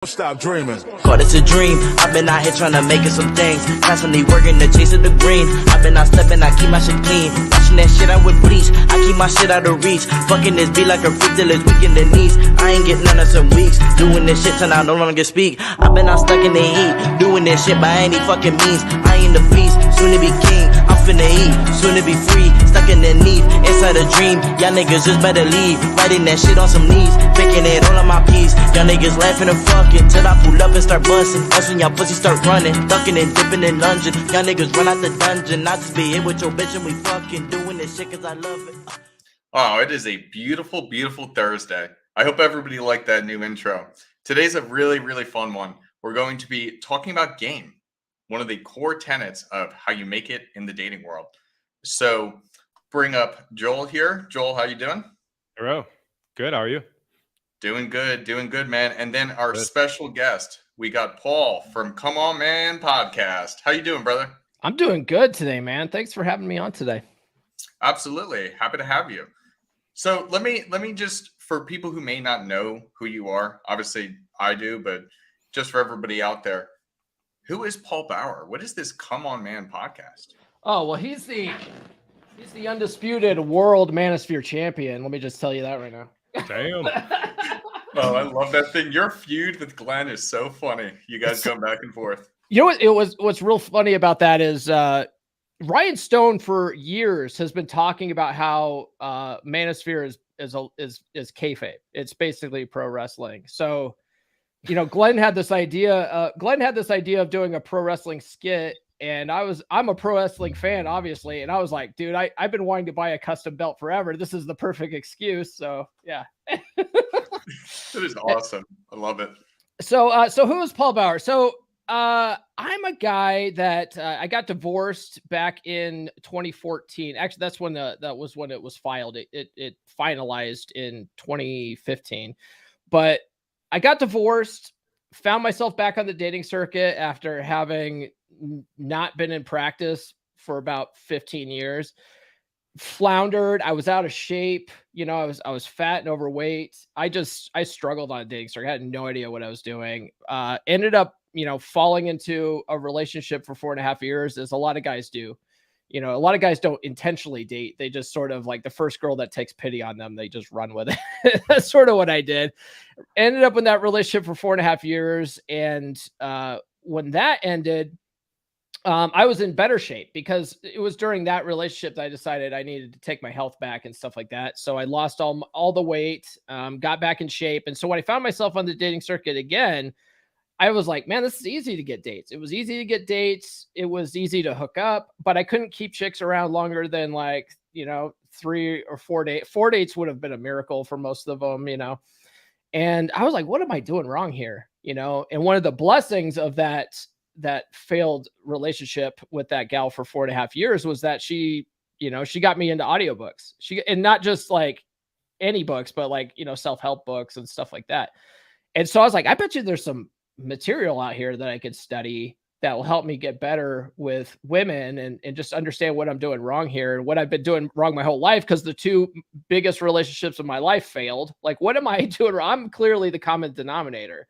Stop dreaming. But it's a dream. I've been out here trying to make it some things. Constantly working to chase the green. I've been out stepping, I keep my shit clean. Watching that shit out with bleach. I keep my shit out of reach. Fucking this beat like a freak till it's weak in the knees. I ain't getting none of some weeks. Doing this shit till I no longer speak. I've been out stuck in the heat. Doing this shit by any fucking means. I ain't the feast. Soon to be king. I'm finna eat. Soon to be free. Stuck in the knee. Inside a dream. Y'all niggas just better leave. Writing that shit on some knees. Picking it all on my piece. Y'all niggas laughing and fucking. Till I pull up and start busting. That's when y'all pussy start running. Ducking and dipping and lunging. Y'all niggas run out the dungeon. I just be here with your bitch and we fucking doing this shit cause I love it. Oh, it is a beautiful, beautiful Thursday. I hope everybody liked that new intro. Today's a really, really fun one. We're going to be talking about game, one of the core tenets of how you make it in the dating world. So bring up Joel here. Joel, how you doing? Hello. Good. How are you? Doing good, man. And then our special guest, we got Paul from Come On Man podcast. How you doing, brother? I'm doing good today, man. Thanks for having me on today. Absolutely. Happy to have you. So let me just, for people who may not know who you are, obviously I do, but just for everybody out there, who is Paul Bauer? What is this Come On Man podcast? Oh, well, he's the undisputed world manosphere champion. Let me just tell you that right now. Damn. Oh, I love that thing. Your feud with Glenn is so funny. You guys come back and forth. You know what? What's real funny about that is Ryan Stone for years has been talking about how manosphere is kayfabe. It's basically pro wrestling. So, you know, Glenn had this idea of doing a pro wrestling skit. And I'm a pro wrestling fan, obviously. And I was like, dude, I've been wanting to buy a custom belt forever. This is the perfect excuse. So yeah. That is awesome. I love it. So who is Paul Bauer? So I'm a guy that I got divorced back in 2014. Actually, that's when that was when it was filed. It finalized in 2015. But I got divorced, found myself back on the dating circuit after having not been in practice for about 15 years. Floundered. I was out of shape. You know, I was fat and overweight. I struggled on a dating circuit. I had no idea what I was doing. Ended up, you know, falling into a relationship for 4.5 years, as a lot of guys do. You know, a lot of guys don't intentionally date. They just sort of like the first girl that takes pity on them, they just run with it. That's sort of what I did. Ended up in that relationship for 4.5 years. And when that ended, I was in better shape because it was during that relationship that I decided I needed to take my health back and stuff like that. So I lost all the weight, got back in shape. And so when I found myself on the dating circuit again, I was like, man, this is easy to get dates. It was easy to get dates. It was easy to hook up, but I couldn't keep chicks around longer than 3 or 4 days. 4 dates would have been a miracle for most of them, you know? And I was like, what am I doing wrong here? You know? And one of the blessings of that failed relationship with that gal for 4.5 years was that she got me into audiobooks. And not just like any books, but like, you know, self-help books and stuff like that. And so I was like, I bet you there's some material out here that I could study that will help me get better with women and just understand what I'm doing wrong here and what I've been doing wrong my whole life. Cause the two biggest relationships of my life failed. Like, what am I doing wrong? I'm clearly the common denominator.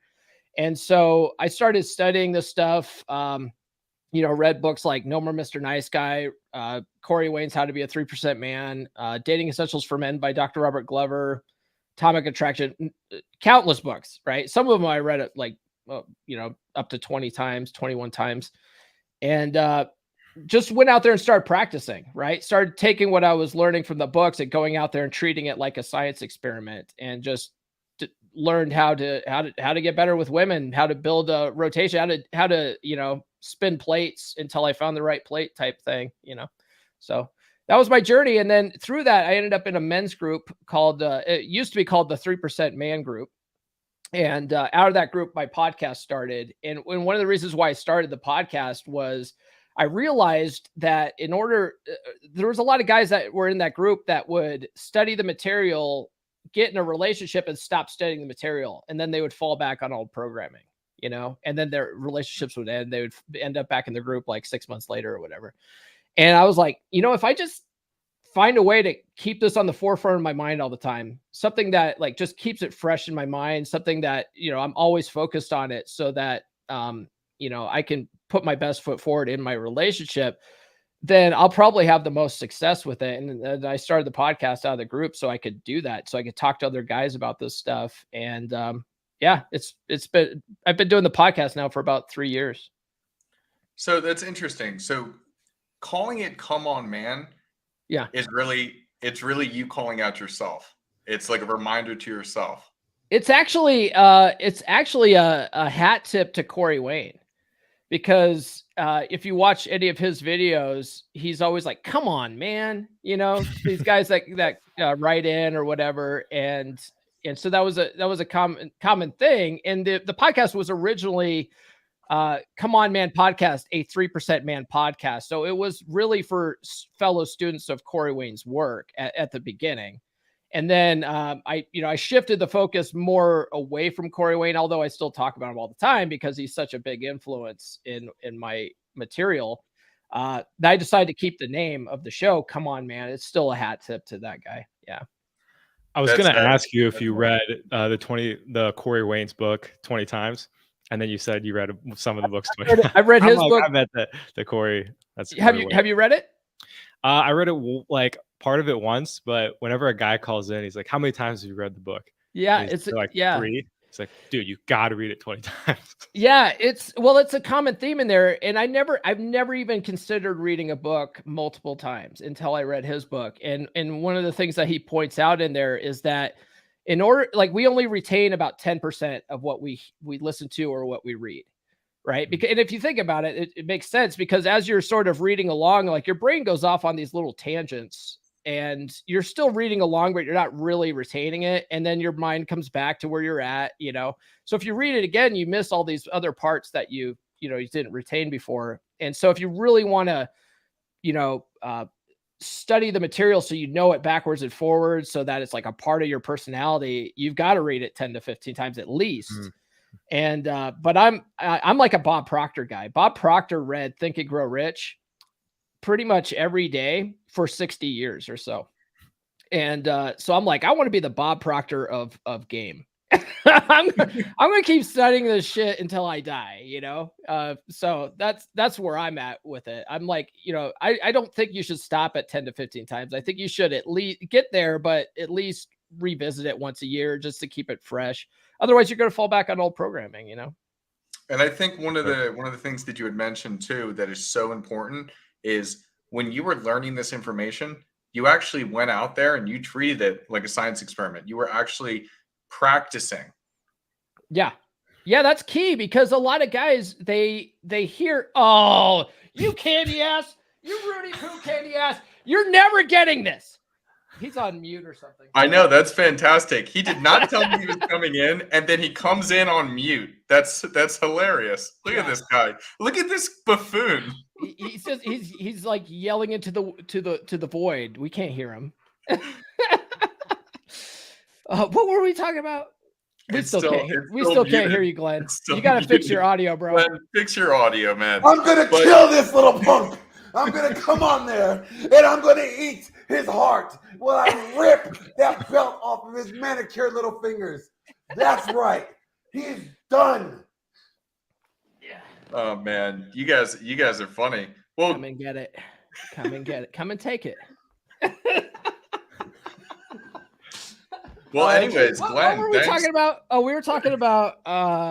And so I started studying this stuff, read books like No More Mr. Nice Guy, Corey Wayne's How to Be a 3% Man, Dating Essentials for Men by Dr. Robert Glover, Atomic Attraction, countless books, right? Some of them I read it like, up to 20 times, 21 times. And just went out there and started practicing, right? Started taking what I was learning from the books and going out there and treating it like a science experiment, and just learned how to get better with women, how to build a rotation, how to spin plates until I found the right plate type thing, you know. So that was my journey. And then through that, I ended up in a men's group called it used to be called the 3% Man Group. And out of that group, my podcast started. And one of the reasons why I started the podcast was I realized that there was a lot of guys that were in that group that would study the material, get in a relationship and stop studying the material. And then they would fall back on old programming, you know, and then their relationships would end. They would end up back in the group like 6 months later or whatever. And I was like, you know, if I just find a way to keep this on the forefront of my mind all the time. Something that like just keeps it fresh in my mind, something that, I'm always focused on it so that, I can put my best foot forward in my relationship, then I'll probably have the most success with it. And I started the podcast out of the group so I could do that. So I could talk to other guys about this stuff. And, I've been doing the podcast now for about 3 years. So that's interesting. So calling it "Come On Man" it's really you calling out yourself. It's like a reminder to yourself. It's actually a hat tip to Corey Wayne, because if you watch any of his videos, he's always like, "Come on, man," these guys that write in or whatever, and so that was a common thing. And the podcast was originally Come On Man Podcast, a 3% Man podcast. So it was really for fellow students of Corey Wayne's work at the beginning. And then I shifted the focus more away from Corey Wayne, although I still talk about him all the time because he's such a big influence in my material. I decided to keep the name of the show "Come On Man." It's still a hat tip to that guy. Yeah. I was going to ask you if you read the Corey Wayne's book 20 times. And then you said you read some of the books. I've read his book. I bet the Corey. Have you read it? I read it like part of it once, but whenever a guy calls in, he's like, "How many times have you read the book?" Yeah, it's like 3. It's like, dude, you got to read it 20 times. Yeah, it's a common theme in there, and I've never even considered reading a book multiple times until I read his book. And one of the things that he points out in there is that in order, like, we only retain about 10% of what we listen to or what we read, right? Because, and if you think about it, it makes sense, because as you're sort of reading along, like, your brain goes off on these little tangents, and you're still reading along, but you're not really retaining it. And then your mind comes back to where you're at, So if you read it again, you miss all these other parts that you didn't retain before. And so if you really want to, study the material so you know it backwards and forwards, so that it's like a part of your personality, you've got to read it 10 to 15 times at least. And but I'm like a Bob Proctor guy. Bob Proctor read Think and Grow Rich pretty much every day for 60 years or so. And so I'm like, I want to be the Bob Proctor of game. I'm gonna keep studying this shit until I die, so that's where I'm at with it. I'm like, I don't think you should stop at 10 to 15 times. I think you should at least get there, but at least revisit it once a year just to keep it fresh. Otherwise you're going to fall back on old programming, And I think one of the things that you had mentioned too that is so important is when you were learning this information, you actually went out there and you treated it like a science experiment. You were actually practicing. Yeah, that's key, because a lot of guys, they hear, "Oh, you candy ass, you Rudy Poo candy ass, you're never getting this." He's on mute or something. I know, that's fantastic. He did not tell me he was coming in, and then he comes in on mute. That's hilarious. Look at this guy. Look at this buffoon. He says he's like yelling into the void. We can't hear him. What were we talking about? We still can't hear you, Glenn. You got to fix your audio, bro. Glenn, fix your audio, man. I'm going to kill this little punk. I'm going to come on there, and I'm going to eat his heart while I rip that belt off of his manicured little fingers. That's right. He's done. Yeah. Oh, man. You guys are funny. Well, come and get it. Come and get it. Come and take it. Well, anyways, what Glenn, were we talking about? Oh, we were talking about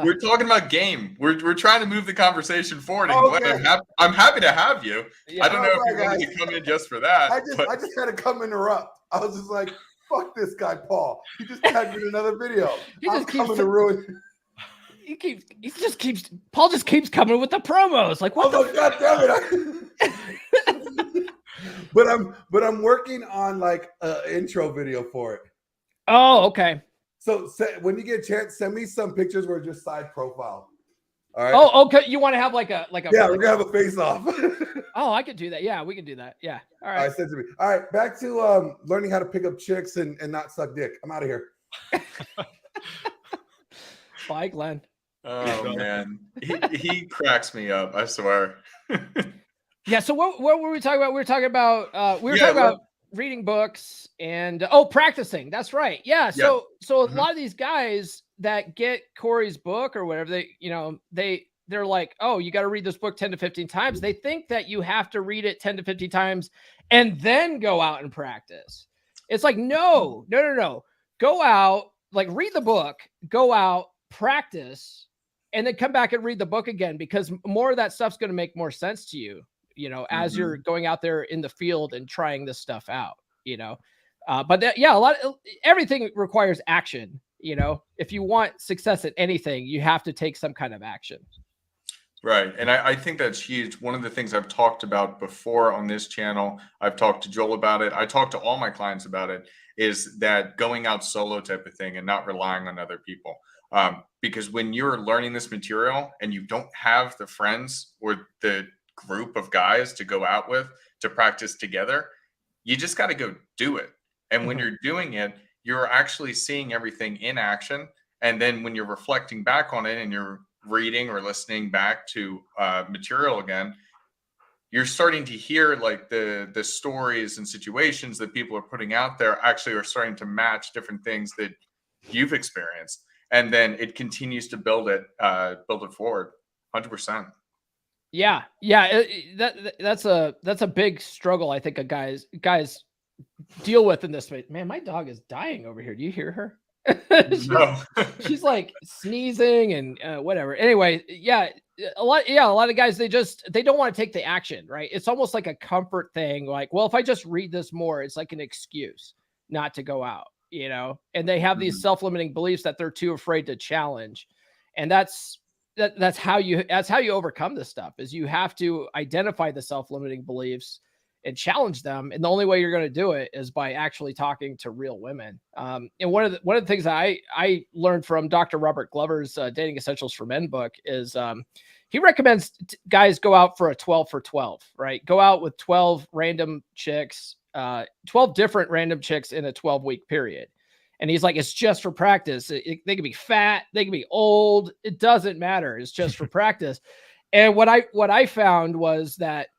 we're talking about game. We're trying to move the conversation forward, and okay. Glenn, I'm happy to have you. Yeah. I don't know if you wanted to come in just for that. I just had to come interrupt. I was just like, fuck this guy, Paul. He just tagged me in another video. I'm coming to ruin. Paul just keeps coming with the promos. Like, what the God damn it. But I'm working on like an intro video for it. Oh, okay. So when you get a chance, send me some pictures where it's just side profile. All right. Oh, okay. You want to have like a yeah, we're gonna have a face off. Oh, I could do that. Yeah, we can do that. Yeah. All right. All right, send it to me. All right, back to learning how to pick up chicks and not suck dick. I'm out of here. Bye, Glenn. Oh man, he cracks me up. I swear. Yeah. So what were we talking about? We were talking about reading books and practicing. That's right. Yeah. So a lot of these guys that get Corey's book or whatever, they're like, oh, you got to read this book 10 to 15 times. They think that you have to read it 10 to 15 times and then go out and practice. It's like, no. Go out, like read the book, go out, practice, and then come back and read the book again, because more of that stuff's going to make more sense to you, as you're going out there in the field and trying this stuff out, everything requires action. If you want success at anything, you have to take some kind of action. Right. And I think that's huge. One of the things I've talked about before on this channel, I've talked to Joel about it, I talked to all my clients about it, is that going out solo type of thing and not relying on other people. Because when you're learning this material and you don't have the friends or the group of guys to go out with to practice together, you just got to go do it. And when you're doing it, you're actually seeing everything in action. And then when you're reflecting back on it and you're reading or listening back to material again, you're starting to hear like the stories and situations that people are putting out there actually are starting to match different things that you've experienced. And then it continues to build it forward 100%. Yeah. That's a big struggle, I think, guys deal with in this space. Man, my dog is dying over here. Do you hear her? She's like sneezing and whatever. Anyway, a lot of guys, they don't want to take the action, right? It's almost like a comfort thing. Like, well, if I just read this more, it's like an excuse not to go out, and they have these self-limiting beliefs that they're too afraid to challenge. And that's how you overcome this stuff, is you have to identify the self-limiting beliefs and challenge them. And the only way you're going to do it is by actually talking to real women. And one of the things I learned from Dr. Robert Glover's Dating Essentials for Men book is he recommends guys go out for a 12 for 12, right? Go out with 12 random chicks, 12 different random chicks in a 12-week period. And he's like, it's just for practice. They can be fat, they can be old. It doesn't matter. It's just for practice. And what I found was that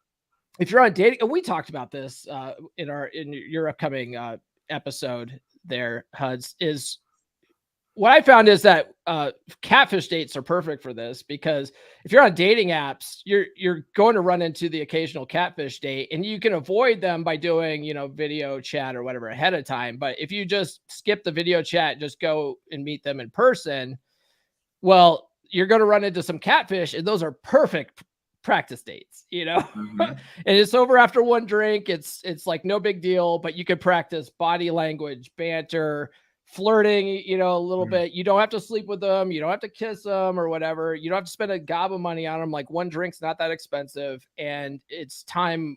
if you're on dating, and we talked about this in your upcoming episode there, Huds, is what I found is that catfish dates are perfect for this, because if you're on dating apps, you're going to run into the occasional catfish date, and you can avoid them by doing, video chat or whatever ahead of time. But if you just skip the video chat, just go and meet them in person, well, you're going to run into some catfish, and those are perfect practice dates, and it's over after one drink. It's like no big deal, but you could practice body language, banter, flirting, a little bit. You don't have to sleep with them. You don't have to kiss them or whatever. You don't have to spend a gob of money on them. Like, one drink's not that expensive, and it's time,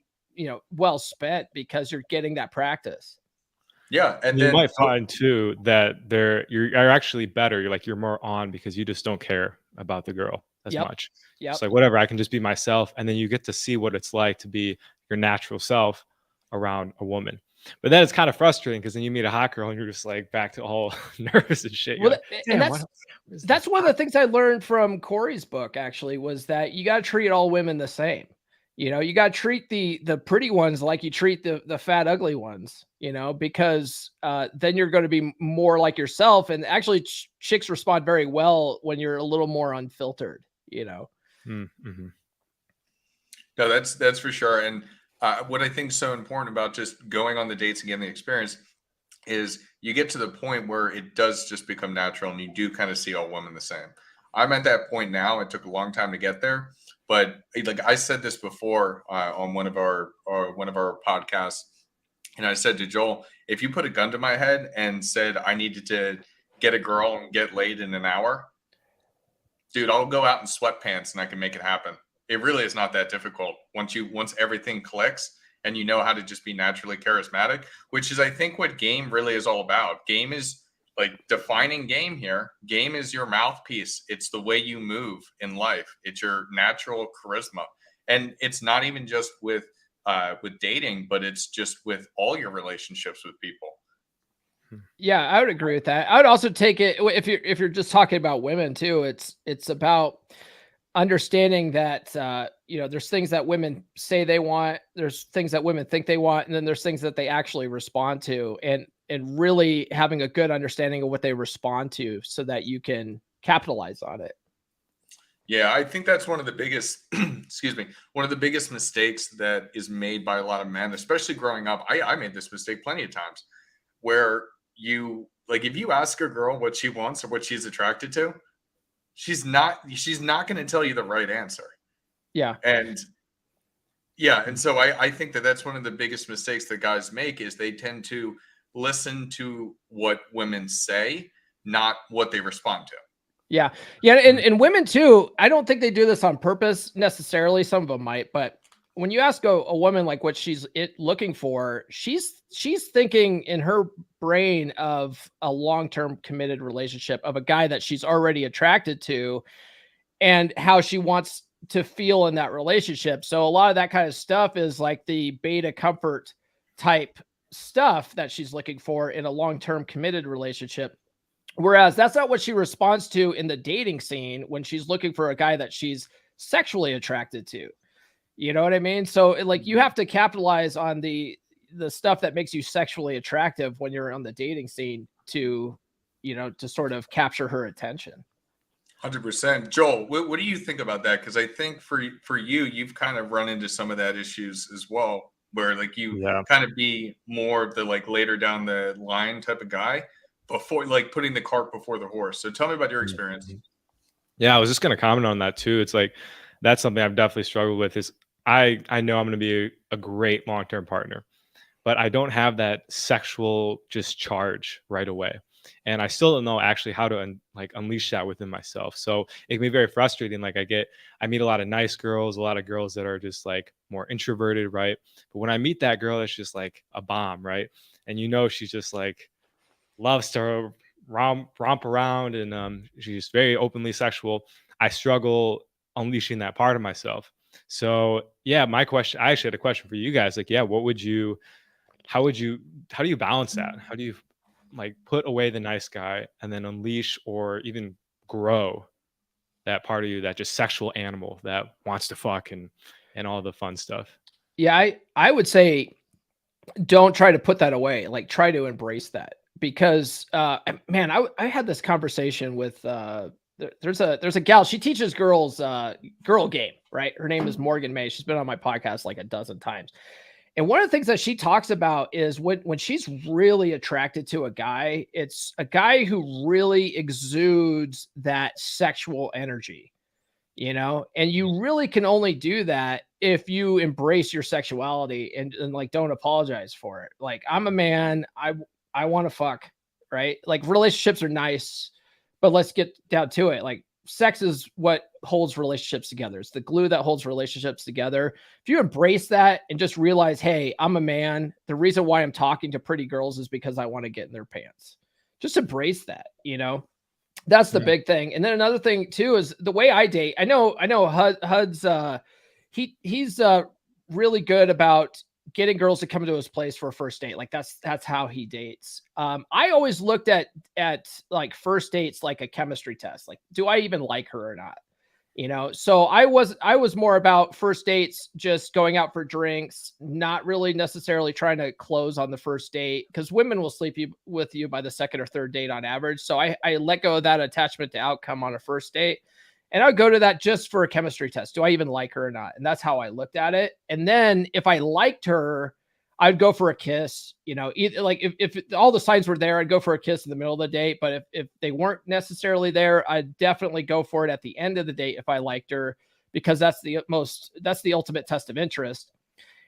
well spent, because you're getting that practice. Yeah. And you might find too that you're actually better. You're more on, because you just don't care about the girl as much. It's like, whatever, I can just be myself. And then you get to see what it's like to be your natural self around a woman. But then it's kind of frustrating, because then you meet a hot girl and you're just like back to all nervous and shit. Well, and that's one of the things I learned from Corey's book, actually, was that you got to treat all women the same. You got to treat the pretty ones like you treat the fat, ugly ones, because then you're going to be more like yourself. And actually chicks respond very well when you're a little more unfiltered, No, that's for sure. And what I think is so important about just going on the dates and getting the experience is you get to the point where it does just become natural, and you do kind of see all women the same. I'm at that point now. It took a long time to get there, but like I said this before on one of our podcasts, and I said to Joel, if you put a gun to my head and said I needed to get a girl and get laid in an hour, dude, I'll go out in sweatpants and I can make it happen. It really is not that difficult once everything clicks and you know how to just be naturally charismatic, which is, I think, what game really is all about. Game is like defining game here. Game is your mouthpiece. It's the way you move in life. It's your natural charisma. And it's not even just with dating, but it's just with all your relationships with people. Yeah, I would agree with that. I would also take it, if you're just talking about women too, it's about understanding that, you know, there's things that women say they want, there's things that women think they want, and then there's things that they actually respond to, and really having a good understanding of what they respond to so that you can capitalize on it. Yeah, I think that's one of the biggest, excuse me, one of the biggest mistakes that is made by a lot of men, especially growing up. I made this mistake plenty of times where you, like, if you ask a girl what she wants or what she's attracted to, she's not going to tell you the right answer. Yeah. And yeah, and so I think that that's one of the biggest mistakes that guys make is they tend to listen to what women say, not what they respond to. Yeah. Yeah. And women too, I don't think they do this on purpose necessarily. Some of them might, but when you ask a woman like what she's looking for, she's thinking in her brain of a long-term committed relationship, of a guy that she's already attracted to and how she wants to feel in that relationship. So a lot of that kind of stuff is like the beta comfort type stuff that she's looking for in a long-term committed relationship. Whereas that's not what she responds to in the dating scene when she's looking for a guy that she's sexually attracted to. You know what I mean? So like you have to capitalize on the stuff that makes you sexually attractive when you're on the dating scene to, you know, to sort of capture her attention. 100%. Joel, what do you think about that? Because I think for you, you've kind of run into some of that issues as well, where like you kind of be more of the like later down the line type of guy before like putting the cart before the horse. So tell me about your experience. Yeah, I was just going to comment on that too. It's like, that's something I've definitely struggled with is I know I'm going to be a great long-term partner, but I don't have that sexual just charge right away. And I still don't know actually how to unleash that within myself. So it can be very frustrating. Like I meet a lot of nice girls, a lot of girls that are just like more introverted, right? But when I meet that girl, it's just like a bomb, right? And you know, she's just like loves to romp around, and she's very openly sexual. I struggle unleashing that part of myself. So yeah, my question, I actually had a question for you guys. Like, yeah, how do you balance that? How do you like put away the nice guy and then unleash or even grow that part of you, that just sexual animal that wants to fuck and all the fun stuff? Yeah, I would say don't try to put that away. Like try to embrace that, because man, I had this conversation with there's a gal, she teaches girls girl game, right? Her name is Morgan May. She's been on my podcast like a dozen times. And one of the things that she talks about is when she's really attracted to a guy, it's a guy who really exudes that sexual energy, you know, and you really can only do that if you embrace your sexuality and like don't apologize for it. Like, I'm a man, I want to fuck, right? Like relationships are nice, but let's get down to it. Like sex is what holds relationships together. It's the glue that holds relationships together. If you embrace that and just realize, hey, I'm a man. The reason why I'm talking to pretty girls is because I want to get in their pants. Just embrace that, you know? That's the big thing. And then another thing too is the way I date. I know HUD's he's really good about getting girls to come to his place for a first date. Like that's how he dates. I always looked at like first dates like a chemistry test. Like, do I even like her or not? You know, so I was more about first dates, just going out for drinks, not really necessarily trying to close on the first date, because women will sleep with you by the second or third date on average. So I let go of that attachment to outcome on a first date. And I would go to that just for a chemistry test. Do I even like her or not? And that's how I looked at it. And then if I liked her, I'd go for a kiss, you know, either like if all the signs were there, I'd go for a kiss in the middle of the date. But if they weren't necessarily there, I'd definitely go for it at the end of the date if I liked her, because that's the ultimate test of interest.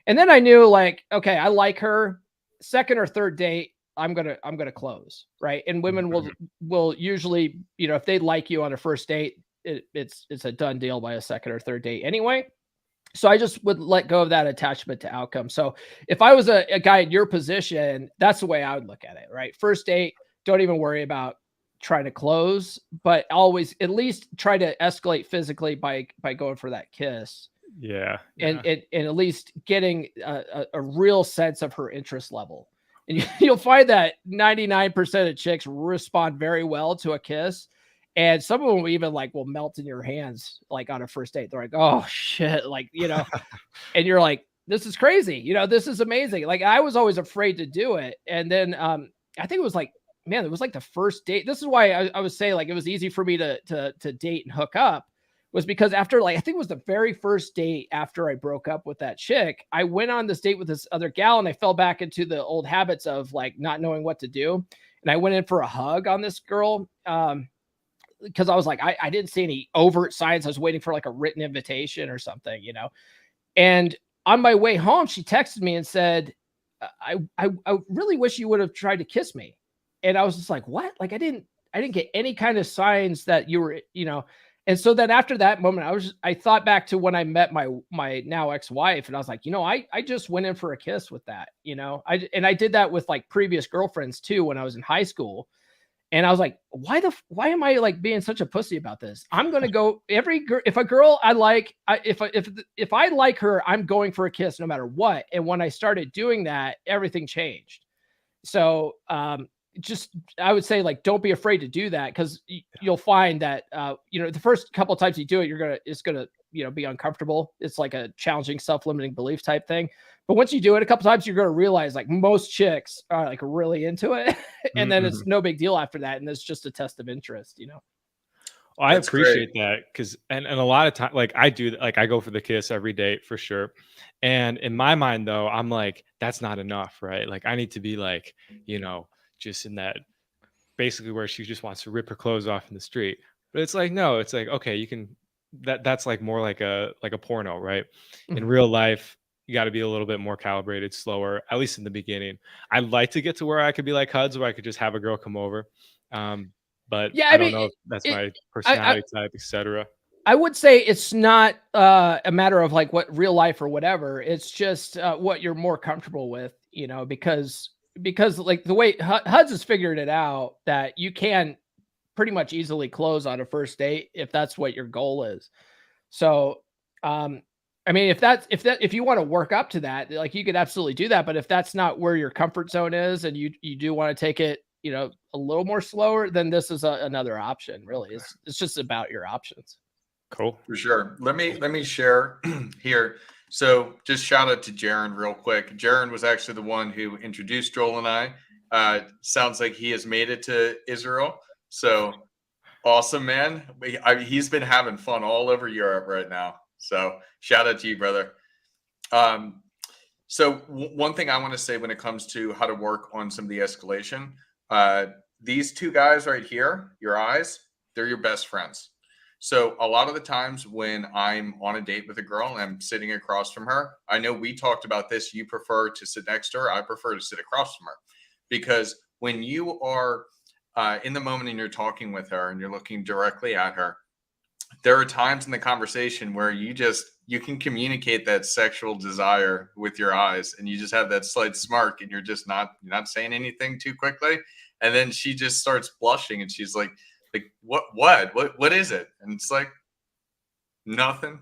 And then I knew, like, okay, I like her. Second or third date, I'm gonna close, right? And women will usually, you know, if they like you on a first date, it's a done deal by a second or third date anyway. So I just would let go of that attachment to outcome. So if I was a guy in your position, that's the way I would look at it, right? First date, don't even worry about trying to close, but always at least try to escalate physically by going for that kiss. Yeah. And at least getting a real sense of her interest level. And you'll find that 99% of chicks respond very well to a kiss. And some of them even like will melt in your hands, like on a first date. They're like, oh shit. Like, you know, and you're like, this is crazy. You know, this is amazing. Like I was always afraid to do it. And then I think it was like, man, it was like the first date. This is why I was saying like it was easy for me to date and hook up, was because after like I think it was the very first date after I broke up with that chick, I went on this date with this other gal and I fell back into the old habits of like not knowing what to do. And I went in for a hug on this girl. Because I was like, I didn't see any overt signs. I was waiting for like a written invitation or something, you know. And on my way home, she texted me and said, I really wish you would have tried to kiss me. And I was just like, what? Like I didn't get any kind of signs that you were, you know. And so then after that moment, I thought back to when I met my now ex-wife, and I was like, you know, I just went in for a kiss with that, you know. I did that with like previous girlfriends too when I was in high school. And I was like, why am I like being such a pussy about this? I'm going to go if a girl I like, if I like her, I'm going for a kiss no matter what. And when I started doing that, everything changed. So, just, I would say like, don't be afraid to do that. Cause you'll find that, you know, the first couple of times you do it, it's going to, you know, be uncomfortable. It's like a challenging self-limiting belief type thing. But once you do it a couple times, you're going to realize like most chicks are like really into it. And then it's no big deal after that. And it's just a test of interest, you know? Well, I appreciate that because, and a lot of time, like I do, like I go for the kiss every date for sure. And in my mind though, I'm like, that's not enough, right? Like I need to be like, you know, just in that basically where she just wants to rip her clothes off in the street. But it's like, no, it's like, okay, you can, that's like more like a porno, right? In real life, you got to be a little bit more calibrated, slower, at least in the beginning. I'd like to get to where I could be like HUDs, where I could just have a girl come over. But yeah, I don't know if that's my personality type, etc. I would say it's not a matter of like what real life or whatever. It's just what you're more comfortable with, you know, because like the way HUDs has figured it out that you can pretty much easily close on a first date if that's what your goal is. So, I mean, if you want to work up to that, like you could absolutely do that. But if that's not where your comfort zone is, and you do want to take it, you know, a little more slower, then this is another option. Really, it's just about your options. Cool, for sure. Let me share here. So just shout out to Jaron real quick. Jaron was actually the one who introduced Joel and I. Sounds like he has made it to Israel. So awesome, man. He's been having fun all over Europe right now. So shout out to you, brother. So one thing I want to say when it comes to how to work on some of the escalation, these two guys right here, your eyes, they're your best friends. So a lot of the times when I'm on a date with a girl and I'm sitting across from her, I know we talked about this. You prefer to sit next to her. I prefer to sit across from her, because when you are in the moment and you're talking with her and you're looking directly at her, there are times in the conversation where you can communicate that sexual desire with your eyes, and you just have that slight smirk, and you're not saying anything too quickly. And then she just starts blushing and she's like, what is it? And it's like, nothing.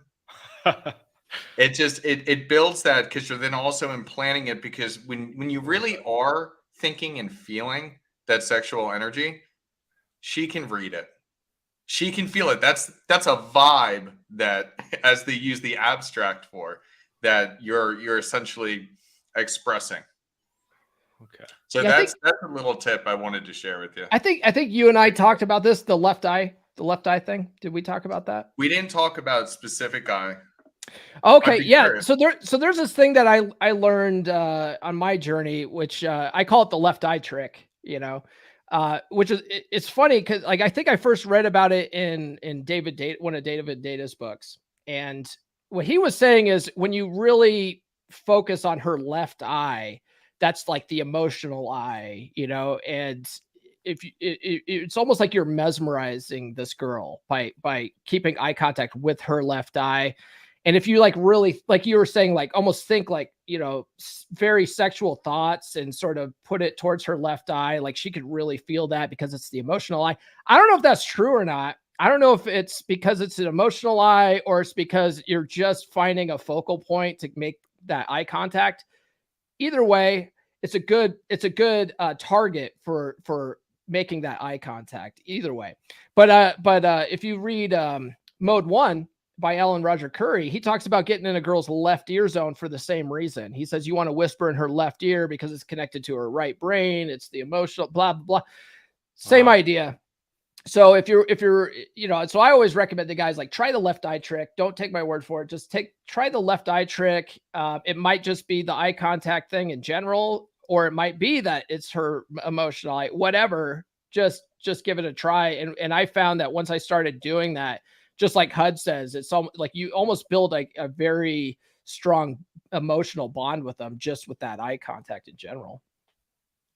It builds that, because you're then also implanting it, because when you really are thinking and feeling that sexual energy, she can read it. She can feel it. That's a vibe that, as they use the abstract for, that you're essentially expressing. Okay. So yeah, that's a little tip I wanted to share with you. I think you and I talked about this, the left eye thing. Did we talk about that? We didn't talk about specific eye. Okay, yeah. Curious. So there's this thing that I learned on my journey, which I call it the left eye trick, you know. Which is, it's funny because like I think I first read about it in one of David Data's books, and what he was saying is when you really focus on her left eye, that's like the emotional eye, you know, and it's almost like you're mesmerizing this girl by keeping eye contact with her left eye. And if you like really, like you were saying, like almost think like, you know, very sexual thoughts and sort of put it towards her left eye, like she could really feel that because it's the emotional eye. I don't know if that's true or not. I don't know if it's because it's an emotional eye or it's because you're just finding a focal point to make that eye contact. Either way, it's a good target for making that eye contact either way. But if you read Mode 1 by Alan Roger Curry, he talks about getting in a girl's left ear zone for the same reason. He says you want to whisper in her left ear because it's connected to her right brain. It's the emotional blah, blah, blah. Same idea. So if you're, so I always recommend the guys like try the left eye trick. Don't take my word for it. Just try the left eye trick. It might just be the eye contact thing in general, or it might be that it's her emotional eye, whatever. Just give it a try. And I found that once I started doing that, just like HUD says, it's like you almost build like a very strong emotional bond with them just with that eye contact in general.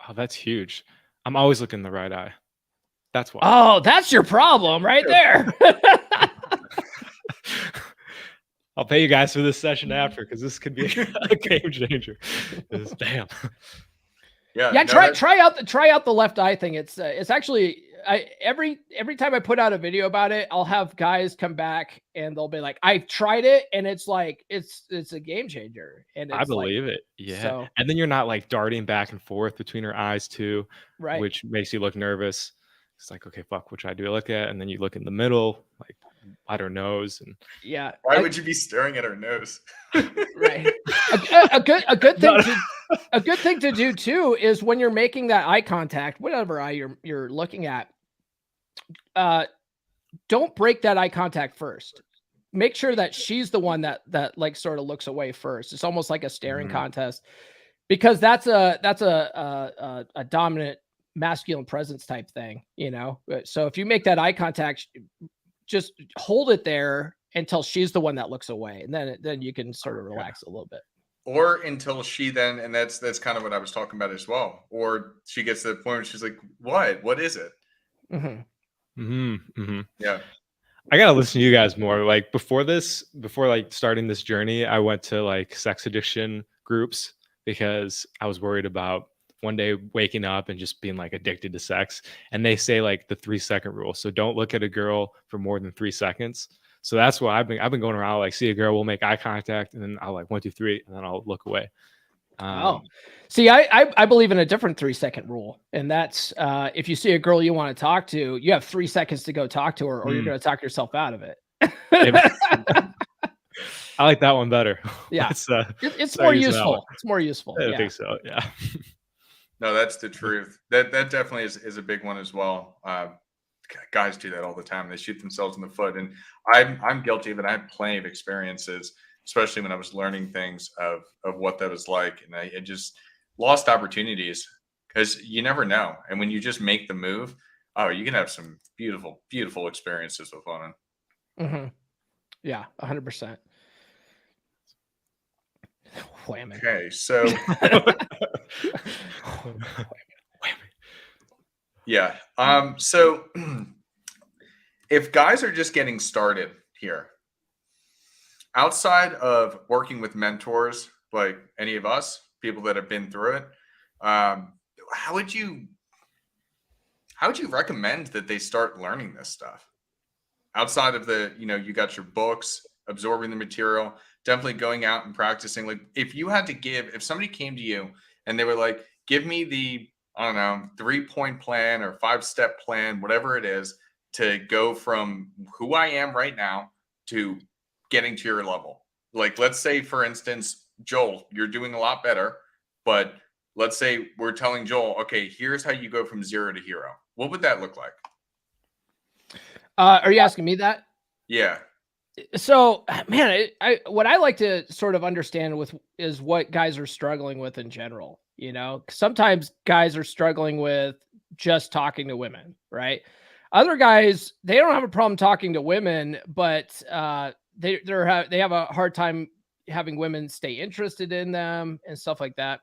Oh, that's huge. I'm always looking in the right eye. That's why. Oh, that's your problem right there. I'll pay you guys for this session after, because this could be a game changer. Damn. Yeah. Try out the left eye thing. It's actually every time I put out a video about it, I'll have guys come back and they'll be like, "I've tried it, and it's like it's a game changer." And I believe it. Yeah. So, and then you're not like darting back and forth between her eyes too, right? Which makes you look nervous. It's like, okay, fuck, which eye do I look at? And then you look in the middle, like at her nose, and yeah. Why would you be staring at her nose? Right. A good thing to do too is when you're making that eye contact, whatever eye you're looking at, don't break that eye contact first. Make sure that she's the one that like sort of looks away first. It's almost like a staring contest, because that's a dominant masculine presence type thing, So if you make that eye contact, just hold it there until she's the one that looks away, and then you can sort of relax a little bit. Or until she then, and that's kind of what I was talking about as well. Or she gets to the point where she's like, "What is it?" Yeah. I gotta listen to you guys more. Like before like starting this journey, I went to like sex addiction groups because I was worried about one day waking up and just being like addicted to sex. And they say like the 3-second rule. So don't look at a girl for more than 3 seconds. So that's why I've been going around, like see a girl, we'll make eye contact, and then I'll like 1, 2, 3, and then I'll look away. See, I believe in a different 3-second rule. And that's if you see a girl you want to talk to, you have 3 seconds to go talk to her, or you're going to talk yourself out of it. I like that one better. Yeah. It's more useful. It's more useful. I think so. Yeah. No, that's the truth. That definitely is a big one as well. Guys do that all the time. They shoot themselves in the foot, and I'm guilty of it. I had plenty of experiences, especially when I was learning things of what that was like, and I just lost opportunities because you never know. And when you just make the move, you can have some beautiful, beautiful experiences with women. Yeah, 100%. Whammy. Okay, so yeah. So if guys are just getting started here, outside of working with mentors like any of us, people that have been through it, how would you recommend that they start learning this stuff? Outside of you got your books, absorbing the material, definitely going out and practicing. Like if somebody came to you and they were like, give me the, I don't know, 3-point plan or 5-step plan, whatever it is, to go from who I am right now to getting to your level. Like, let's say, for instance, Joel, you're doing a lot better, but let's say we're telling Joel, okay, here's how you go from 0 to hero. What would that look like? Are you asking me that? Yeah. So, man, what I like to sort of understand is what guys are struggling with in general. Sometimes guys are struggling with just talking to women, right? Other guys, they don't have a problem talking to women, but they have a hard time having women stay interested in them and stuff like that.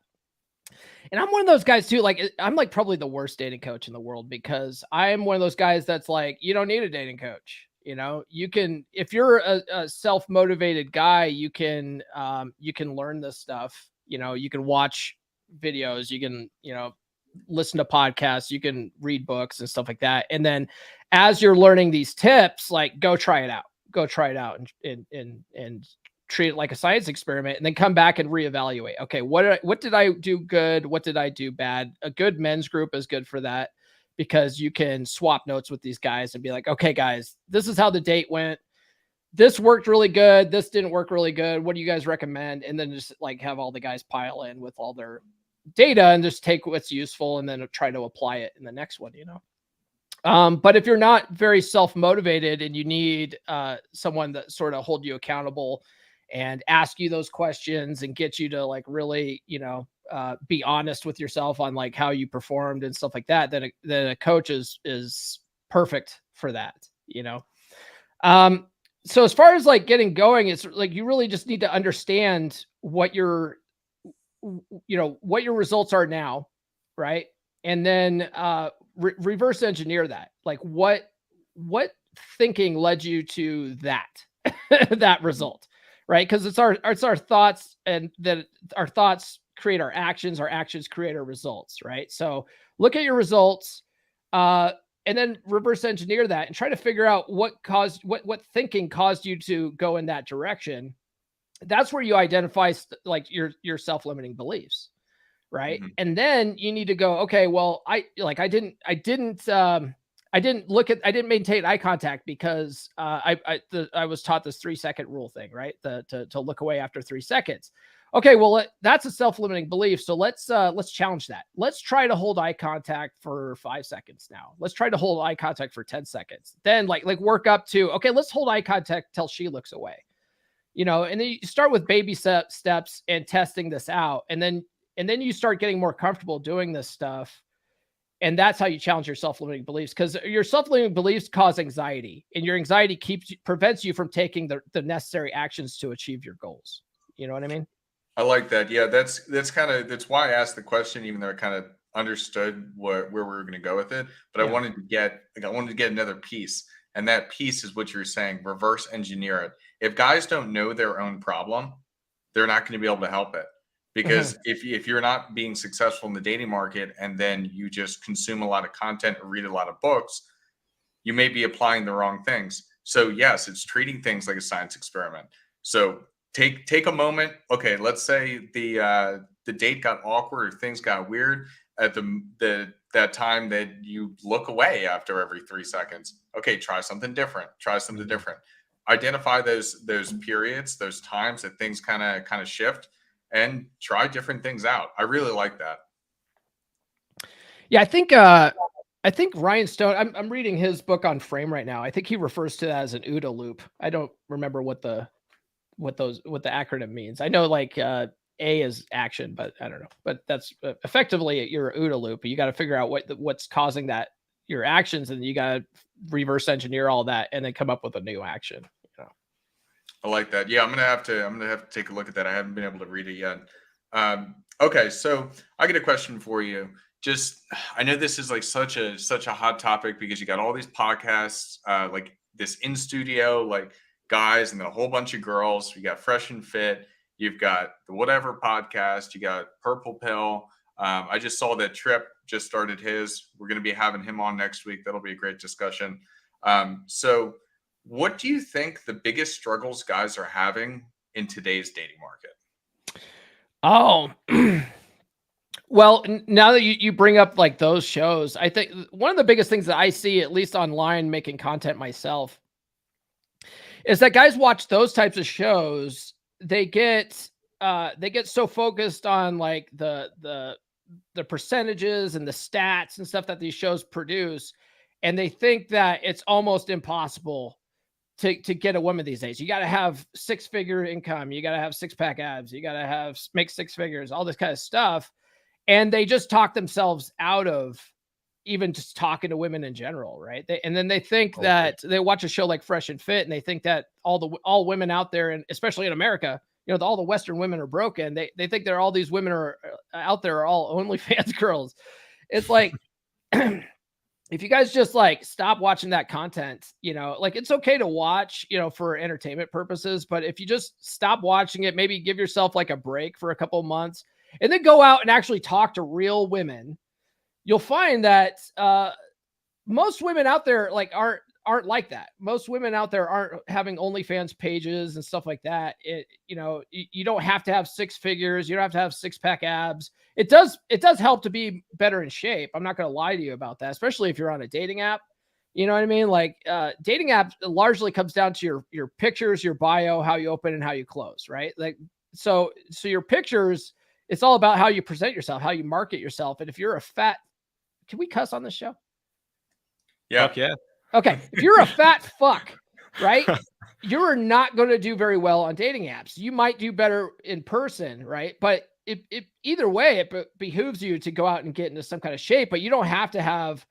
And I'm one of those guys too. Like, I'm like probably the worst dating coach in the world, because I'm one of those guys that's like, you don't need a dating coach. You can, if you're a self-motivated guy, you can learn this stuff. You can watch videos, you can, listen to podcasts, you can read books and stuff like that. And then as you're learning these tips, like go try it out and treat it like a science experiment, and then come back and reevaluate. Okay, what did I do good? What did I do bad? A good men's group is good for that, because you can swap notes with these guys and be like, okay, guys, this is how the date went. This worked really good. This didn't work really good. What do you guys recommend? And then just like have all the guys pile in with all their data and just take what's useful and then try to apply it in the next one, you know? But if you're not very self-motivated and you need someone that sort of hold you accountable and ask you those questions and get you to like really, you know, be honest with yourself on like how you performed and stuff like that, then a coach is perfect for that, you know? So as far as like getting going, it's like, you really just need to understand what your results are now. Right. And then, reverse engineer that, like what thinking led you to that, that result. Right. Cause it's our thoughts, and that our thoughts create our actions create our results. Right. So look at your results, and then reverse engineer that and try to figure out what thinking caused you to go in that direction. That's where you identify like your self-limiting beliefs. Right. Mm-hmm. And then you need to go, okay, well, I didn't maintain eye contact because I was taught this 3-second rule thing, right? To look away after 3 seconds. Okay, well, that's a self-limiting belief. So let's challenge that. Let's try to hold eye contact for 5 seconds now. Let's try to hold eye contact for 10 seconds. Then like work up to, okay, let's hold eye contact till she looks away. You know, and then you start with baby steps and testing this out. And then you start getting more comfortable doing this stuff. And that's how you challenge your self-limiting beliefs, because your self-limiting beliefs cause anxiety, and your anxiety prevents you from taking the necessary actions to achieve your goals. You know what I mean? I like that. Yeah, that's why I asked the question, even though I kind of understood where we were going to go with it. But yeah. I wanted to get another piece, and that piece is what you're saying: reverse engineer it. If guys don't know their own problem, they're not going to be able to help it. Because if you're not being successful in the dating market, and then you just consume a lot of content or read a lot of books, you may be applying the wrong things. So yes, it's treating things like a science experiment. So take a moment. Okay, let's say the date got awkward or things got weird at that time that you look away after every 3 seconds. Okay, try something different. Identify those periods, those times that things kind of shift, and try different things out. I really like that. Yeah, I think Ryan Stone, I'm reading his book on frame right now. I think he refers to that as an OODA loop. I don't remember what the acronym means. I know like A is action, but I don't know. But that's effectively your OODA loop. You got to figure out what's causing that, your actions, and you got to reverse engineer all that and then come up with a new action. You know? I like that. Yeah, I'm gonna have to take a look at that. I haven't been able to read it yet. Okay, so I get a question for you. I know this is like such a hot topic because you got all these podcasts, like this in studio, like guys, and then a whole bunch of girls. You got Fresh and Fit. You've got the Whatever podcast. You got Purple Pill. I just saw that Trip just started his. We're going to be having him on next week. That'll be a great discussion. So what do you think the biggest struggles guys are having in today's dating market? Oh, well, now that you bring up like those shows, I think one of the biggest things that I see, at least online, making content myself, is that guys watch those types of shows. They get so focused on like the percentages and the stats and stuff that these shows produce, and they think that it's almost impossible to get a woman these days. You got to have 6-figure income. You got to have 6-pack abs. You got to make 6 figures, all this kind of stuff. And they just talk themselves out of even just talking to women in general. Right. And then they think that they watch a show like Fresh and Fit, and they think that all women out there, and especially in America, you know, all the Western women are broken. They think all these women are out there are all OnlyFans girls. It's like, if you guys just like stop watching that content, you know, like it's okay to watch, you know, for entertainment purposes, but if you just stop watching it, maybe give yourself like a break for a couple of months and then go out and actually talk to real women, you'll find that most women out there like aren't like that. Most women out there aren't having OnlyFans pages and stuff like that. You don't have to have 6 figures. You don't have to have 6-pack abs. It does help to be better in shape. I'm not going to lie to you about that, especially if you're on a dating app. You know what I mean? Like dating apps largely comes down to your pictures, your bio, how you open and how you close, right? Like, so your pictures, it's all about how you present yourself, how you market yourself. And if you're a fat, can we cuss on this show? Yeah. Fuck yeah. Okay. If you're a fat fuck, right? You're not going to do very well on dating apps. You might do better in person, right? But either way, it behooves you to go out and get into some kind of shape, but you don't have to have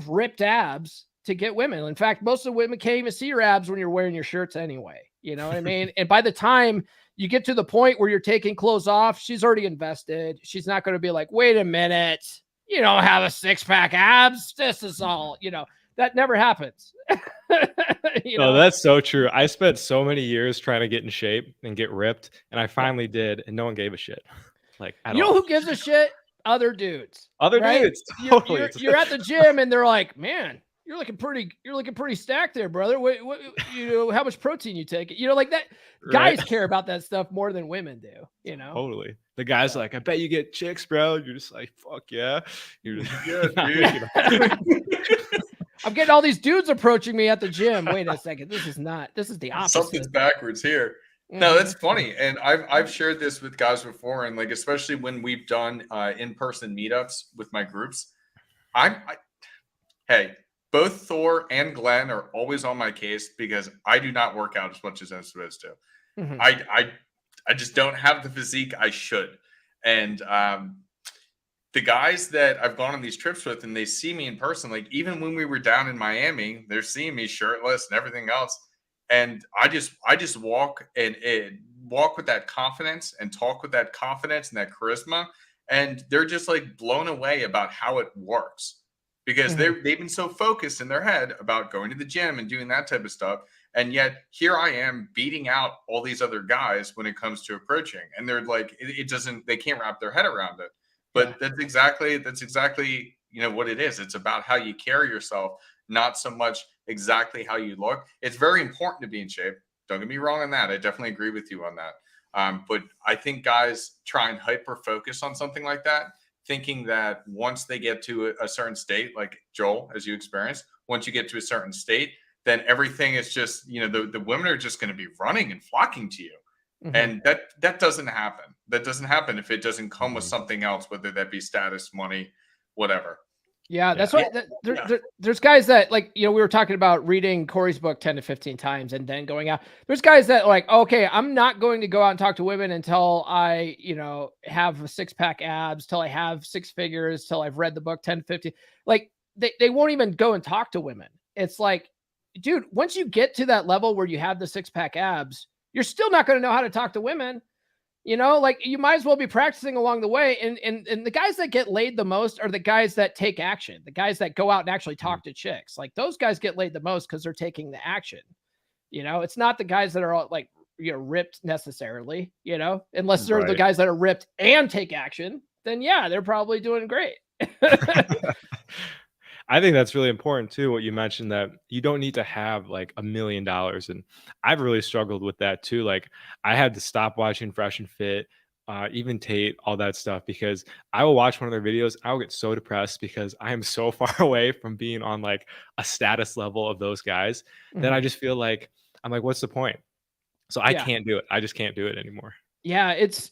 ripped abs to get women. In fact, most of the women can't even see your abs when you're wearing your shirts anyway. You know what I mean? And by the time you get to the point where you're taking clothes off, she's already invested. She's not going to be like, wait a minute, you don't have a 6-pack abs. This is all, that never happens. That's so true. I spent so many years trying to get in shape and get ripped, and I finally did, and no one gave a shit. Like, at all. Who gives a shit? Other dudes. Dudes. Totally. You're at the gym and they're like, man, you're looking pretty stacked there, brother. What how much protein you take? Like that. Guys care about that stuff more than women do. Totally. The guy's like, I bet you get chicks, bro. You're just like, fuck yeah. You're just I'm getting all these dudes approaching me at the gym. Wait a second. This is the opposite. Something's backwards here. No, that's funny. And I've shared this with guys before, and like, especially when we've done in-person meetups with my groups. Hey, both Thor and Glenn are always on my case because I do not work out as much as I'm supposed to. Mm-hmm. I just don't have the physique I should. And the guys that I've gone on these trips with, and they see me in person, like even when we were down in Miami, they're seeing me shirtless and everything else. And I just walk and walk with that confidence and talk with that confidence and that charisma. And they're just like blown away about how it works because they've been so focused in their head about going to the gym and doing that type of stuff. And yet here I am beating out all these other guys when it comes to approaching. And they're like, they can't wrap their head around it. But that's exactly, what it is. It's about how you carry yourself, not so much exactly how you look. It's very important to be in shape. Don't get me wrong on that. I definitely agree with you on that. But I think guys try and hyper focus on something like that, thinking that once they get to a certain state, like Joel, as you experienced, once you get to a certain state, then everything is just, the women are just going to be running and flocking to you. Mm-hmm. And that doesn't happen. That doesn't happen if it doesn't come with something else, whether that be status, money, whatever. Yeah, that's why there's guys that like, we were talking about reading Corey's book 10 to 15 times and then going out. There's guys that like, okay, I'm not going to go out and talk to women until I, have a 6-pack abs, till I have 6 figures, till I've read the book 10 to 15. Like they won't even go and talk to women. It's like, dude, once you get to that level where you have the 6-pack abs, you're still not going to know how to talk to women. Like you might as well be practicing along the way. And the guys that get laid the most are the guys that take action, the guys that go out and actually talk to chicks. Like those guys get laid the most because they're taking the action. It's not the guys that are all like, ripped necessarily, unless they're the guys that are ripped and take action, then yeah, they're probably doing great. I think that's really important too, what you mentioned, that you don't need to have like $1 million. And I've really struggled with that too. Like I had to stop watching Fresh and Fit, even Tate, all that stuff, because I will watch one of their videos. I will get so depressed because I am so far away from being on like a status level of those guys that I just feel like, I'm like, what's the point? So I can't do it. I just can't do it anymore. Yeah. It's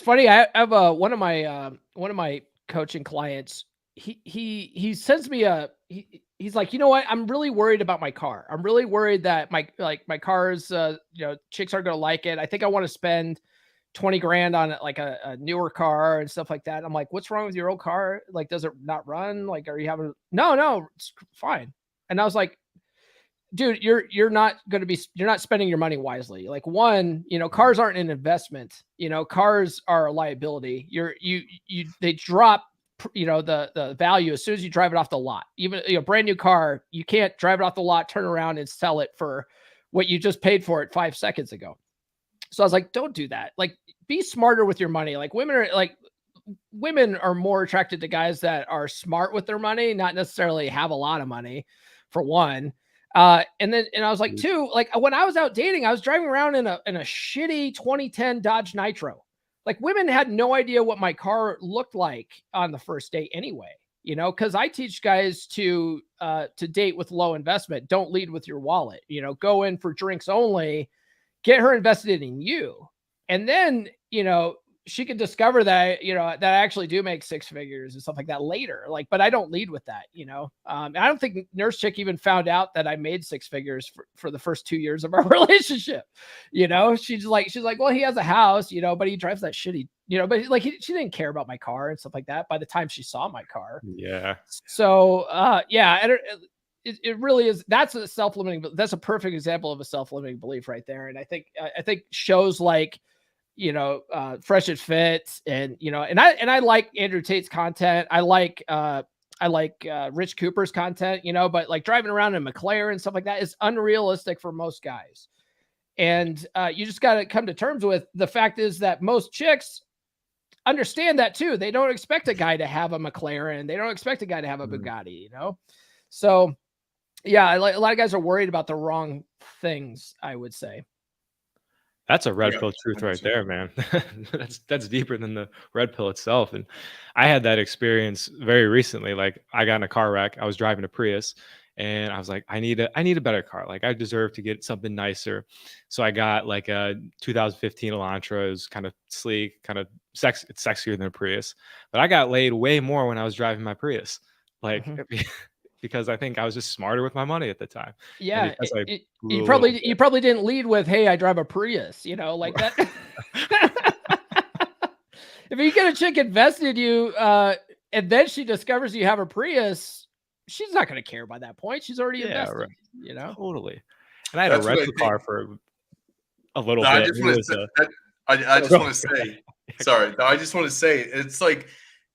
funny. I have one of my coaching clients. He sends me he's like, you know what? I'm really worried about my car. I'm really worried that my car's, chicks aren't going to like it. I think I want to spend 20 grand on like a newer car and stuff like that. I'm like, what's wrong with your old car? Like, does it not run? Like, are you having, no, it's fine. And I was like, dude, you're not spending your money wisely. Like one, cars aren't an investment, cars are a liability. They drop, the value as soon as you drive it off the lot. Even brand new car, you can't drive it off the lot, turn around and sell it for what you just paid for it 5 seconds ago. So I was like, don't do that. Like, be smarter with your money. Like women are more attracted to guys that are smart with their money, not necessarily have a lot of money, for one. And I was like, too, like when I was out dating, I was driving around in a shitty 2010 Dodge Nitro. Like women had no idea what my car looked like on the first date anyway, you know, because I teach guys to date with low investment. Don't lead with your wallet, you know, go in for drinks only, get her invested in you. And then, you know, she could discover that, you know, that I actually do make six figures and stuff like that later. Like, but I don't lead with that, you know. I don't think Nurse Chick even found out that I made six figures for the first 2 years of our relationship. You know, she's like, well, he has a house, you know, but he drives that shitty, you know, but like she didn't care about my car and stuff like that by the time she saw my car. Yeah. So, yeah, and it really is. That's a self-limiting. That's a perfect example of a self-limiting belief right there. And I think shows like, you know, Fresh and Fit, and you know, and I like Andrew Tate's content. I like Rich Cooper's content, you know, but like driving around in a McLaren and stuff like that is unrealistic for most guys. And you just got to come to terms with the fact is that most chicks understand that too. They don't expect a guy to have a McLaren. They don't expect a guy to have a Bugatti, you know? So yeah, a lot of guys are worried about the wrong things, I would say. That's a red pill truth right there, man. that's deeper than the red pill itself. And I had that experience very recently. Like I got in a car wreck. I was driving a Prius and I was like, I need a better car. Like I deserve to get something nicer. So I got like a 2015 Elantra. It was kind of sleek, kind of it's sexier than a Prius. But I got laid way more when I was driving my Prius. Like because I think I was just smarter with my money at the time. Yeah, you probably didn't lead with, "Hey, I drive a Prius," you know, like that. If you get a chick invested in you, and then she discovers you have a Prius, she's not going to care by that point. She's already invested, right. You know, totally. And I had a rental car for a little bit. I just want to say, sorry, I just want to say, it's like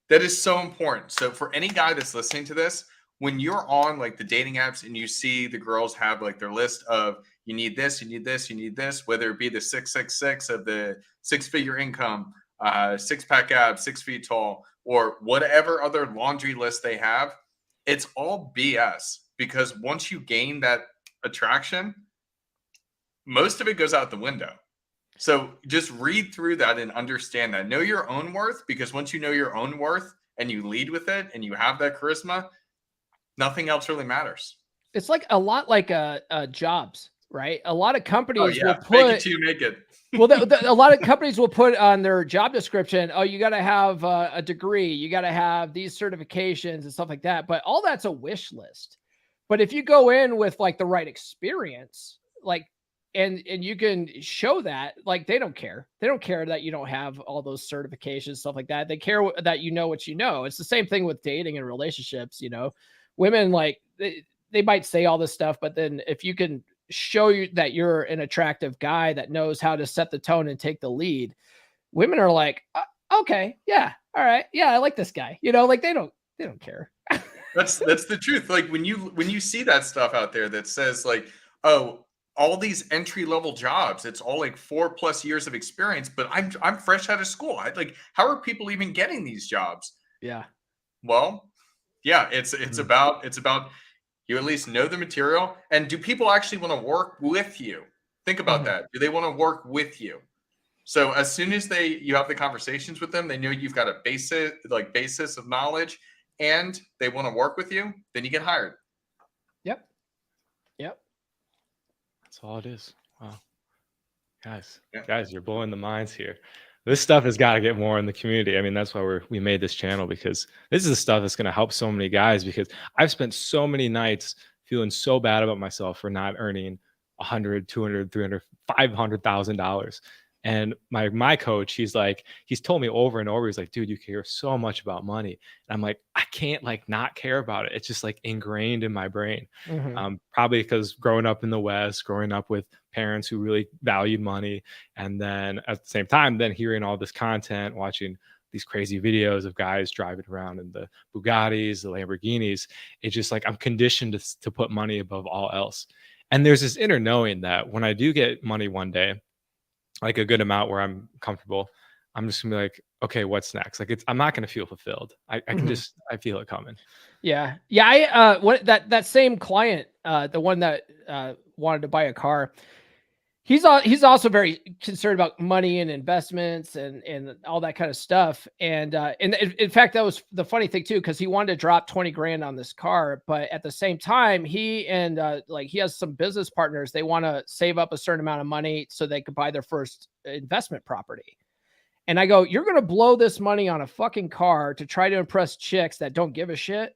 that is so important. So for any guy that's listening to this, when you're on like the dating apps and you see the girls have like their list of you need this, you need this, you need this, whether it be the 666 of the 6-figure income, 6-pack abs, 6 feet tall, or whatever other laundry list they have, it's all BS. Because once you gain that attraction, most of it goes out the window. So just read through that and understand that. Know your own worth, because once you know your own worth and you lead with it and you have that charisma, nothing else really matters. It's like a lot like jobs, right? A lot of companies will put make it to make it. Well, a lot of companies will put on their job description, oh, you got to have a degree, you got to have these certifications and stuff like that. But all that's a wish list. But if you go in with like the right experience, like, and you can show that, like, they don't care. They don't care that you don't have all those certifications, stuff like that. They care that you know what you know. It's the same thing with dating and relationships, you know. Women, like, they might say all this stuff, but then if you can show you that you're an attractive guy that knows how to set the tone and take the lead, women are like, okay, yeah, all right, yeah, I like this guy. You know, like they don't care. That's the truth. Like when you see that stuff out there that says like, oh, all these entry level jobs, it's all like 4+ years of experience, but I'm fresh out of school. Like, how are people even getting these jobs? Yeah. Well, yeah, it's about you at least know the material. And do people actually want to work with you? Think about that. Do they want to work with you? So as soon as you have the conversations with them, they know you've got a basis of knowledge and they want to work with you, then you get hired. Yep. That's all it is. Wow. Guys, you're blowing the minds here. This stuff has got to get more in the community. I mean, that's why we made this channel, because this is the stuff that's going to help so many guys, because I've spent so many nights feeling so bad about myself for not earning $100, $200, $300, $500,000. And my coach, he's told me over and over, he's like, dude, you care so much about money. And I'm like, I can't like not care about it. It's just like ingrained in my brain. Probably because growing up in the West, growing up with parents who really valued money. And then at the same time, then hearing all this content, watching these crazy videos of guys driving around in the Bugattis, the Lamborghinis. It's just like, I'm conditioned to put money above all else. And there's this inner knowing that when I do get money one day, like a good amount where I'm comfortable, I'm just gonna be like, okay, what's next? Like I'm not gonna feel fulfilled. I can I feel it coming. Yeah. I what that same client, the one that wanted to buy a car, he's also very concerned about money and investments and all that kind of stuff. And in fact, that was the funny thing too, because he wanted to drop 20 grand on this car, but at the same time, he and like he has some business partners, they want to save up a certain amount of money so they could buy their first investment property. And I go, you're going to blow this money on a fucking car to try to impress chicks that don't give a shit,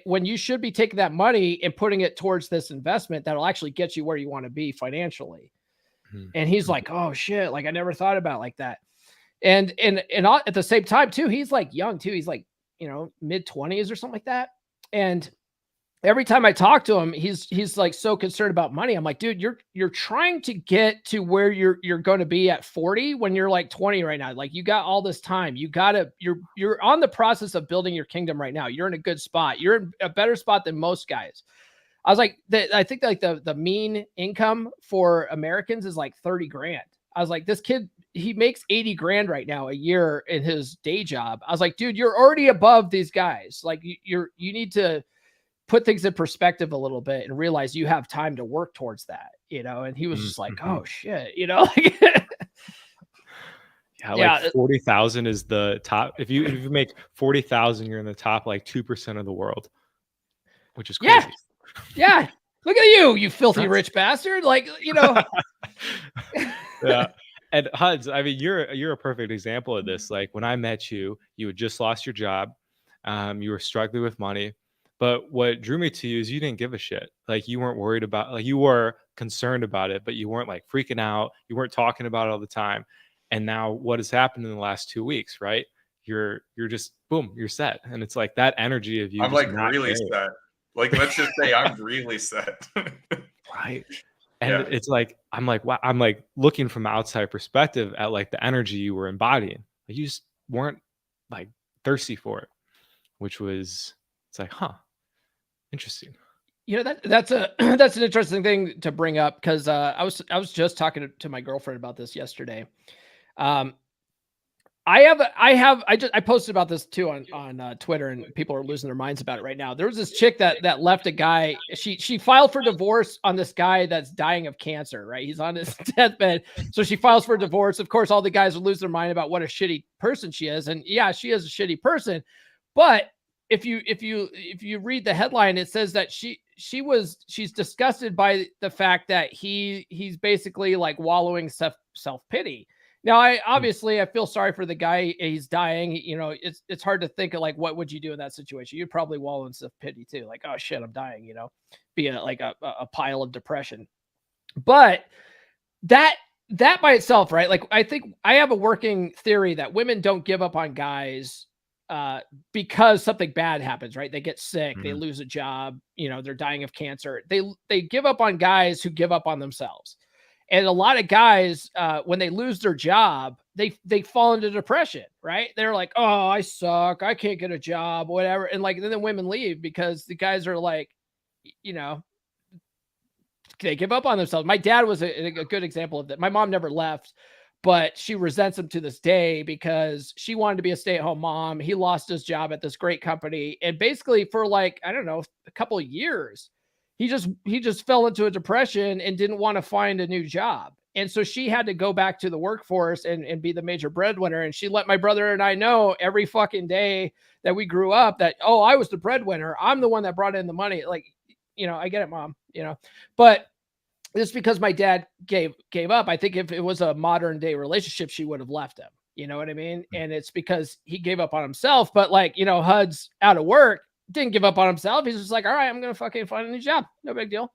when you should be taking that money and putting it towards this investment that'll actually get you where you want to be financially. And he's like, oh shit, like I never thought about it like that. And at the same time too, he's like young too. He's like, mid-20s or something like that. And every time I talk to him, he's like so concerned about money. I'm like, dude, you're trying to get to where you're going to be at 40 when you're like 20 right now. Like you got all this time. You're on the process of building your kingdom right now. You're in a good spot. You're in a better spot than most guys. I was like, I think like the mean income for Americans is like 30 grand. I was like, this kid, he makes 80 grand right now a year in his day job. I was like, dude, you're already above these guys. Like you need to put things in perspective a little bit and realize you have time to work towards that, and he was just like, oh shit, yeah, like 40,000 is the top. If you make 40,000, you're in the top like 2% of the world, which is crazy. Yeah. Look at you filthy rich bastard. Like, Yeah. And Huds, I mean, you're a perfect example of this. Like when I met you, you had just lost your job. You were struggling with money. But what drew me to you is you didn't give a shit. Like you weren't worried about, like you were concerned about it, but you weren't like freaking out. You weren't talking about it all the time. And now what has happened in the last 2 weeks, right? You're just boom, you're set. And it's like that energy of you. I'm like really set. Like, let's just say I'm really set. Right. And it's like, I'm like, wow, I'm like looking from outside perspective at like the energy you were embodying. Like you just weren't like thirsty for it, which was, it's like, huh. Interesting. That's an interesting thing to bring up because I was just talking to my girlfriend about this yesterday. I posted about this too on Twitter, and people are losing their minds about it right now. There was this chick that left a guy. She filed for divorce on this guy that's dying of cancer. Right, he's on his deathbed, so she files for divorce. Of course, all the guys will lose their mind about what a shitty person she is, and yeah, she is a shitty person, but if you read the headline, it says that she's disgusted by the fact that he's basically like wallowing self-pity. Now, I feel sorry for the guy. He's dying. It's hard to think of like, what would you do in that situation? You'd probably wallow in self-pity too. Like, oh shit, I'm dying, be a pile of depression. But that by itself, right? Like, I think I have a working theory that women don't give up on guys because something bad happens, right? They get sick, they lose a job, they're dying of cancer. They give up on guys who give up on themselves. And a lot of guys, when they lose their job, they fall into depression, right? They're like, oh, I suck, I can't get a job, whatever. And like, then the women leave because the guys are like, they give up on themselves. My dad was a good example of that. My mom never left, but she resents him to this day because she wanted to be a stay-at-home mom. He lost his job at this great company. And basically for like, I don't know, a couple of years, he just fell into a depression and didn't want to find a new job. And so she had to go back to the workforce and be the major breadwinner. And she let my brother and I know every fucking day that we grew up that, oh, I was the breadwinner. I'm the one that brought in the money. Like, I get it, Mom, but just because my dad gave up, I think if it was a modern day relationship, she would have left him. You know what I mean? And it's because he gave up on himself. But like, Hud's out of work, didn't give up on himself. He's just like, all right, I'm going to fucking find a new job. No big deal.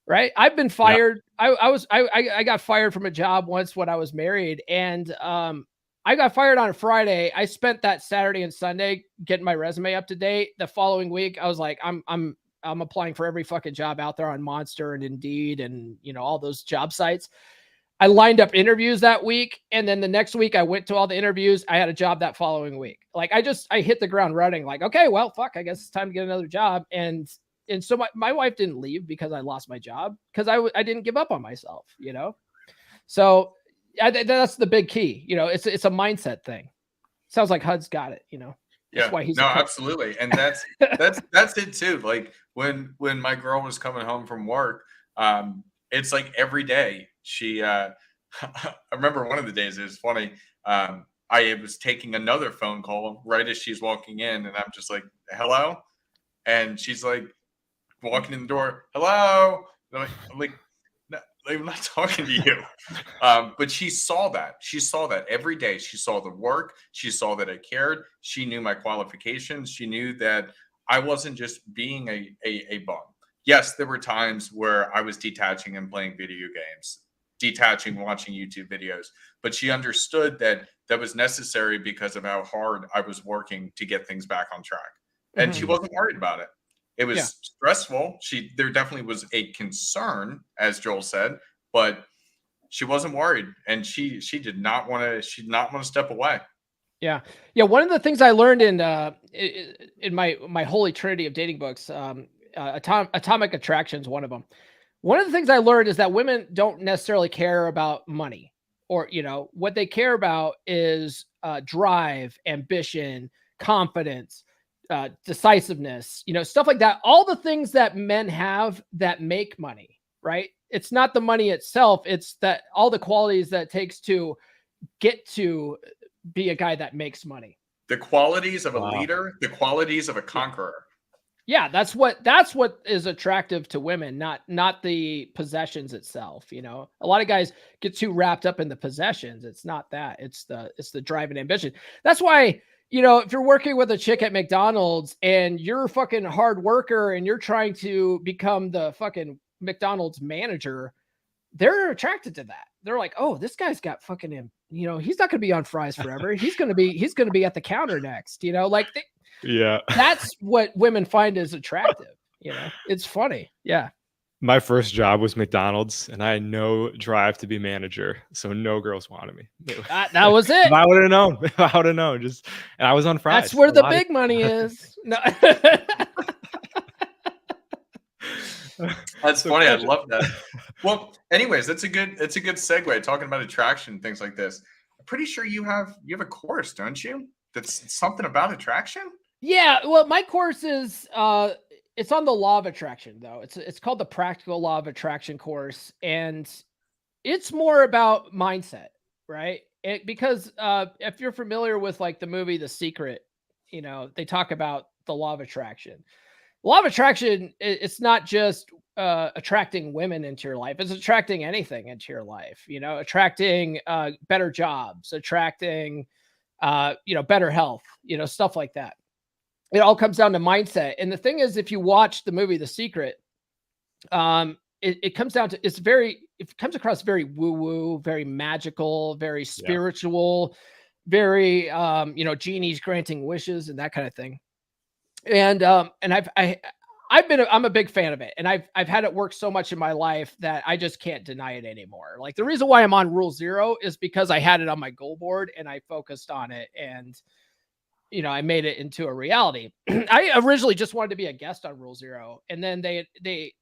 Right. I've been fired. Yeah. I got fired from a job once when I was married, and I got fired on a Friday. I spent that Saturday and Sunday getting my resume up to date. The following week, I was like, I'm applying for every fucking job out there on Monster and Indeed and, all those job sites. I lined up interviews that week. And then the next week I went to all the interviews. I had a job that following week. Like I hit the ground running, like, okay, well, fuck, I guess it's time to get another job. And so my wife didn't leave because I lost my job because I didn't give up on myself, So that's the big key. It's a mindset thing. Sounds like HUD's got it, That's why he's no, absolutely. And that's it too. Like when my girl was coming home from work, it's like every day she I remember one of the days it was funny. I was taking another phone call right as she's walking in, and I'm just like, hello? And she's like walking in the door, hello. And I'm like, no, I'm not talking to you. But she saw that. She saw that every day. She saw the work. She saw that I cared. She knew my qualifications. She knew that I wasn't just being a bum. Yes, there were times where I was detaching and playing video games, detaching, watching YouTube videos. But she understood that that was necessary because of how hard I was working to get things back on track. And she wasn't worried about it. It was stressful. There definitely was a concern, as Joel said, but she wasn't worried, and she did not want to step away. Yeah. One of the things I learned in my holy trinity of dating books, Atomic Attraction is one of them. One of the things I learned is that women don't necessarily care about money, or what they care about is drive, ambition, confidence, decisiveness, stuff like that. All the things that men have that make money, right? It's not the money itself. It's that all the qualities that it takes to get to be a guy that makes money. The qualities of a leader, the qualities of a conqueror. Yeah, that's what is attractive to women, not the possessions itself. A lot of guys get too wrapped up in the possessions. It's not that. It's the drive and ambition. That's why, if you're working with a chick at McDonald's and you're a fucking hard worker and you're trying to become the fucking McDonald's manager, they're attracted to that. They're like, oh, this guy's got fucking him. He's not going to be on fries forever. He's going to be at the counter next. That's what women find is attractive. It's funny. Yeah. My first job was McDonald's, and I had no drive to be manager, so no girls wanted me. That was it. I would have known. I would have known. And I was on fries. That's where the big money is. No. That's funny. I love that. Well, anyways, that's a good segue talking about attraction, things like this. I'm pretty sure you have a course, don't you? That's something about attraction? Yeah. Well, my course is it's on the law of attraction, though. It's called the Practical Law of Attraction course, and it's more about mindset, right? Because if you're familiar with like the movie The Secret, they talk about the law of attraction. Law of attraction, it's not just attracting women into your life. It's attracting anything into your life, attracting better jobs, attracting, better health, stuff like that. It all comes down to mindset. And the thing is, if you watch the movie The Secret, it comes down to, it comes across very woo-woo, very magical, very spiritual, very, genies granting wishes and that kind of thing. And I'm a big fan of it, and I've had it work so much in my life that I just can't deny it anymore. Like the reason why I'm on Rule 0 is because I had it on my goal board and I focused on it, and I made it into a reality. I originally just wanted to be a guest on Rule 0, and then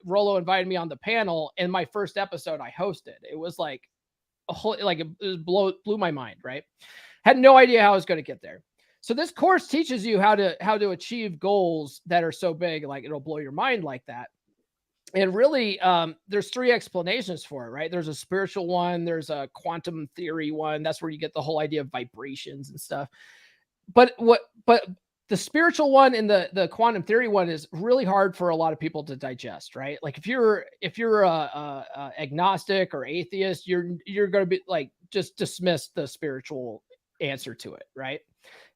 Rollo invited me on the panel, and my first episode I hosted. It was like it blew my mind, right? Had no idea how I was going to get there. So this course teaches you how to achieve goals that are so big, like it'll blow your mind like that. And really, there's 3 explanations for it, right? There's a spiritual one, there's a quantum theory one. That's where you get the whole idea of vibrations and stuff. But the spiritual one and the quantum theory one is really hard for a lot of people to digest, right? Like if you're a agnostic or atheist, you're going to be like just dismiss the spiritual answer to it, right?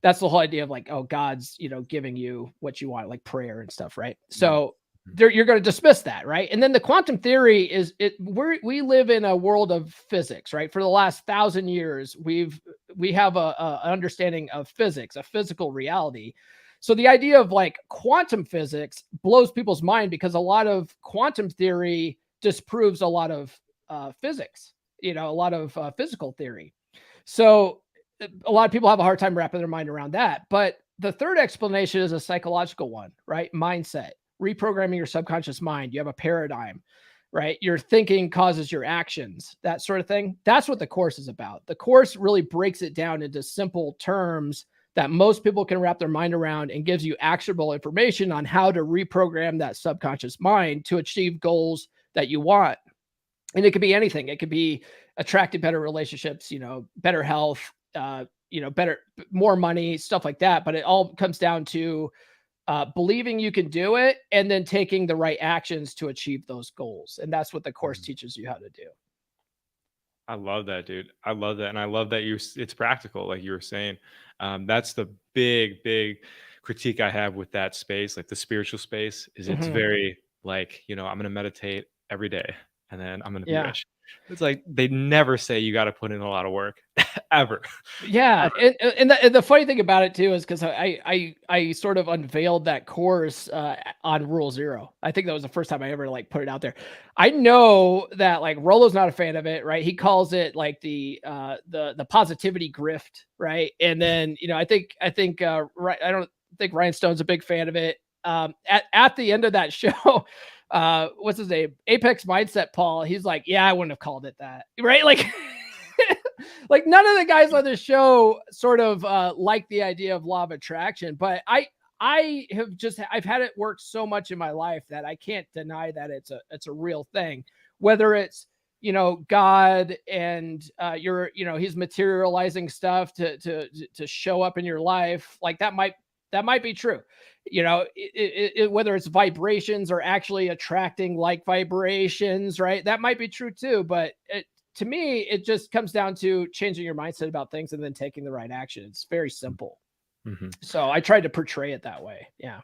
That's the whole idea of like, oh, God's, giving you what you want, like prayer and stuff, right? So you're going to dismiss that, right? And then the quantum theory is we live in a world of physics, right? For the last 1,000 years, we have a understanding of physics, a physical reality. So the idea of like quantum physics blows people's mind because a lot of quantum theory disproves a lot of physics, a lot of physical theory. So a lot of people have a hard time wrapping their mind around that. But the third explanation is a psychological one, right? Mindset, reprogramming your subconscious mind. You have a paradigm, right? Your thinking causes your actions, that sort of thing. That's what the course is about. The course really breaks it down into simple terms that most people can wrap their mind around and gives you actionable information on how to reprogram that subconscious mind to achieve goals that you want. And it could be anything. It could be attracting better relationships, better health, more money, stuff like that. But it all comes down to believing you can do it and then taking the right actions to achieve those goals. And that's what the course teaches you how to do. I love that, dude. I love that. And I love that it's practical, like you were saying. That's the big critique I have with that space, like the spiritual space, is it's very like, I'm going to meditate every day and then I'm going to be rich. It's like they never say you got to put in a lot of work ever. Yeah. Ever. And the funny thing about it too is because I sort of unveiled that course on Rule Zero. I think that was the first time I ever like put it out there. I know that like Rollo's not a fan of it, right? He calls it like the positivity grift, right? And then I think I don't think Ryan Stone's a big fan of it. At the end of that show, what's his name? Apex Mindset Paul. He's like, yeah, I wouldn't have called it that, right? Like, like none of the guys on the show sort of like the idea of law of attraction, but I've had it work so much in my life that I can't deny that it's a real thing. Whether it's God and he's materializing stuff to show up in your life, like that might be true. Whether it's vibrations or actually attracting like vibrations, right? That might be true too. But to me, it just comes down to changing your mindset about things and then taking the right action. It's very simple. So I tried to portray it that way. Yeah.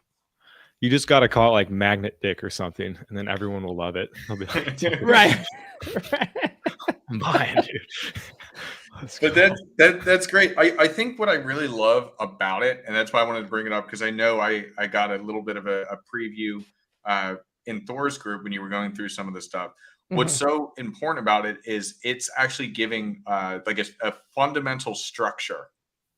You just got to call it like magnet dick or something, and then everyone will love it. They'll be like, right. Mine, dude. But that's great. I think what I really love about it, and that's why I wanted to bring it up, because I know I got a little bit of a preview in Thor's group when you were going through some of the stuff. What's so important about it is it's actually giving like a fundamental structure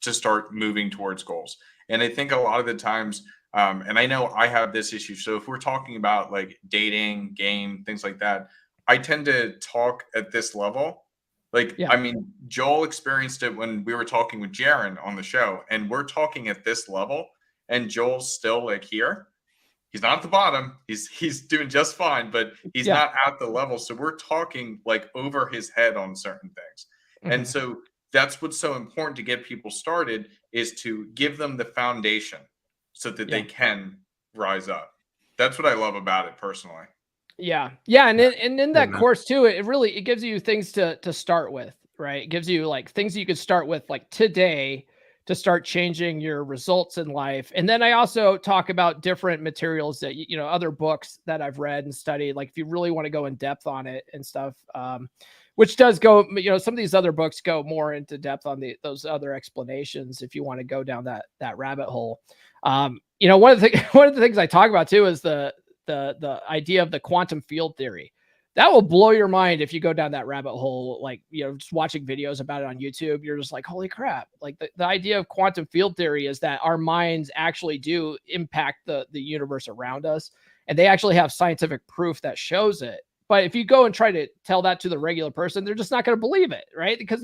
to start moving towards goals. And I think a lot of the times, and I know I have this issue. So if we're talking about like dating, game, things like that, I tend to talk at this level. Like, I mean, Joel experienced it when we were talking with Jaron on the show, and we're talking at this level, and Joel's still like here. He's not at the bottom. He's doing just fine, but he's not at the level. So we're talking like over his head on certain things. And so that's what's so important to get people started, is to give them the foundation so that they can rise up. That's what I love about it personally. Yeah. And in that course too, it gives you things to start with, right? It gives you like things you could start with like today to start changing your results in life. And then I also talk about different materials that, other books that I've read and studied, like if you really want to go in depth on it and stuff, which does go, some of these other books go more into depth on those other explanations if you want to go down that rabbit hole. One of the things I talk about too is the idea of the quantum field theory. That will blow your mind if you go down that rabbit hole. Like, just watching videos about it on YouTube, you're just like, holy crap. Like the idea of quantum field theory is that our minds actually do impact the universe around us. And they actually have scientific proof that shows it. But if you go and try to tell that to the regular person, they're just not going to believe it, right? Because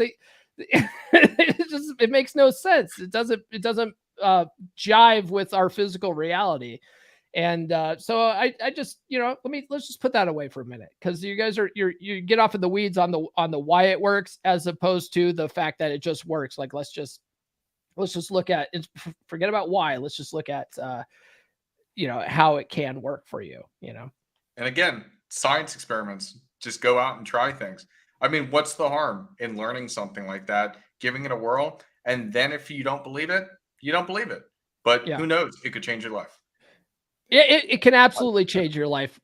it makes no sense. It doesn't jive with our physical reality. And so I just, let's just put that away for a minute, because you guys you get off in the weeds on the why it works, as opposed to the fact that it just works. Like, let's just look at it, forget about why. Let's just look at, how it can work for you, And again, science experiments, just go out and try things. I mean, what's the harm in learning something like that, giving it a whirl? And then if you don't believe it, you don't believe it. But who knows? It could change your life. It can absolutely change your life,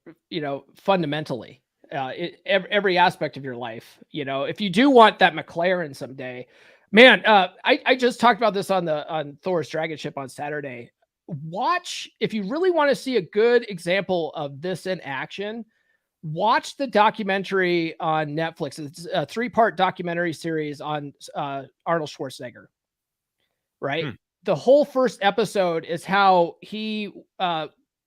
fundamentally, every aspect of your life. If you do want that McLaren someday, man, I just talked about this on Thor's Dragon Ship on Saturday. Watch, if you really want to see a good example of this in action, watch the documentary on Netflix. It's a 3-part documentary series on Arnold Schwarzenegger, right? The whole first episode is how he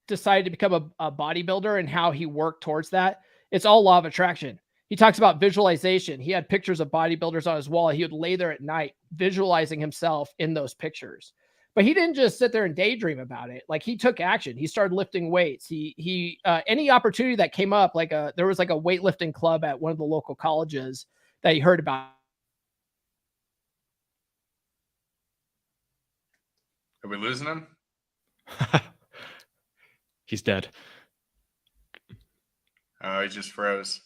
decided to become a bodybuilder and how he worked towards that. It's all law of attraction. He talks about visualization. He had pictures of bodybuilders on his wall. He would lay there at night visualizing himself in those pictures. But he didn't just sit there and daydream about it. Like, he took action. He started lifting weights. He any opportunity that came up, like there was like a weightlifting club at one of the local colleges that he heard about. Are we losing him? He's dead. Oh, he just froze.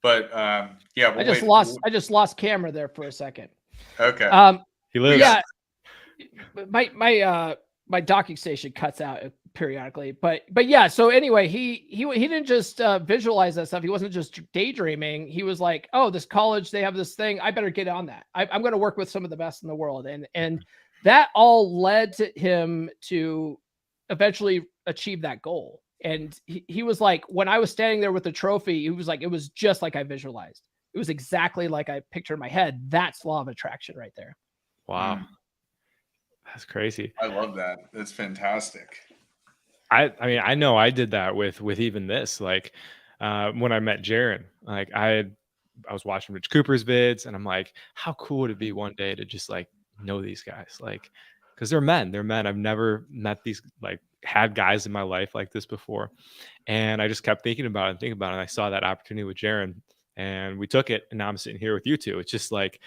But yeah, I just lost camera there for a second. Okay. He lives. Yeah. My docking station cuts out periodically, but yeah. So anyway, he didn't just visualize that stuff. He wasn't just daydreaming. He was like, oh, this college, they have this thing. I better get on that. I'm going to work with some of the best in the world. And that all led to him to eventually achieve that goal. And he was like, when I was standing there with the trophy, he was like, it was just like I visualized. It was exactly like I pictured in my head. That's law of attraction right there. Wow. That's crazy. I love that. That's fantastic. I mean, I know I did that with even this. Like, when I met Jaron, like I was watching Rich Cooper's vids, and I'm like, how cool would it be one day to just like know these guys? Like, because they're men. I've never met these, like, had guys in my life like this before. And I just kept thinking about it. And I saw that opportunity with Jaron, and we took it. And now I'm sitting here with you two. It's just like,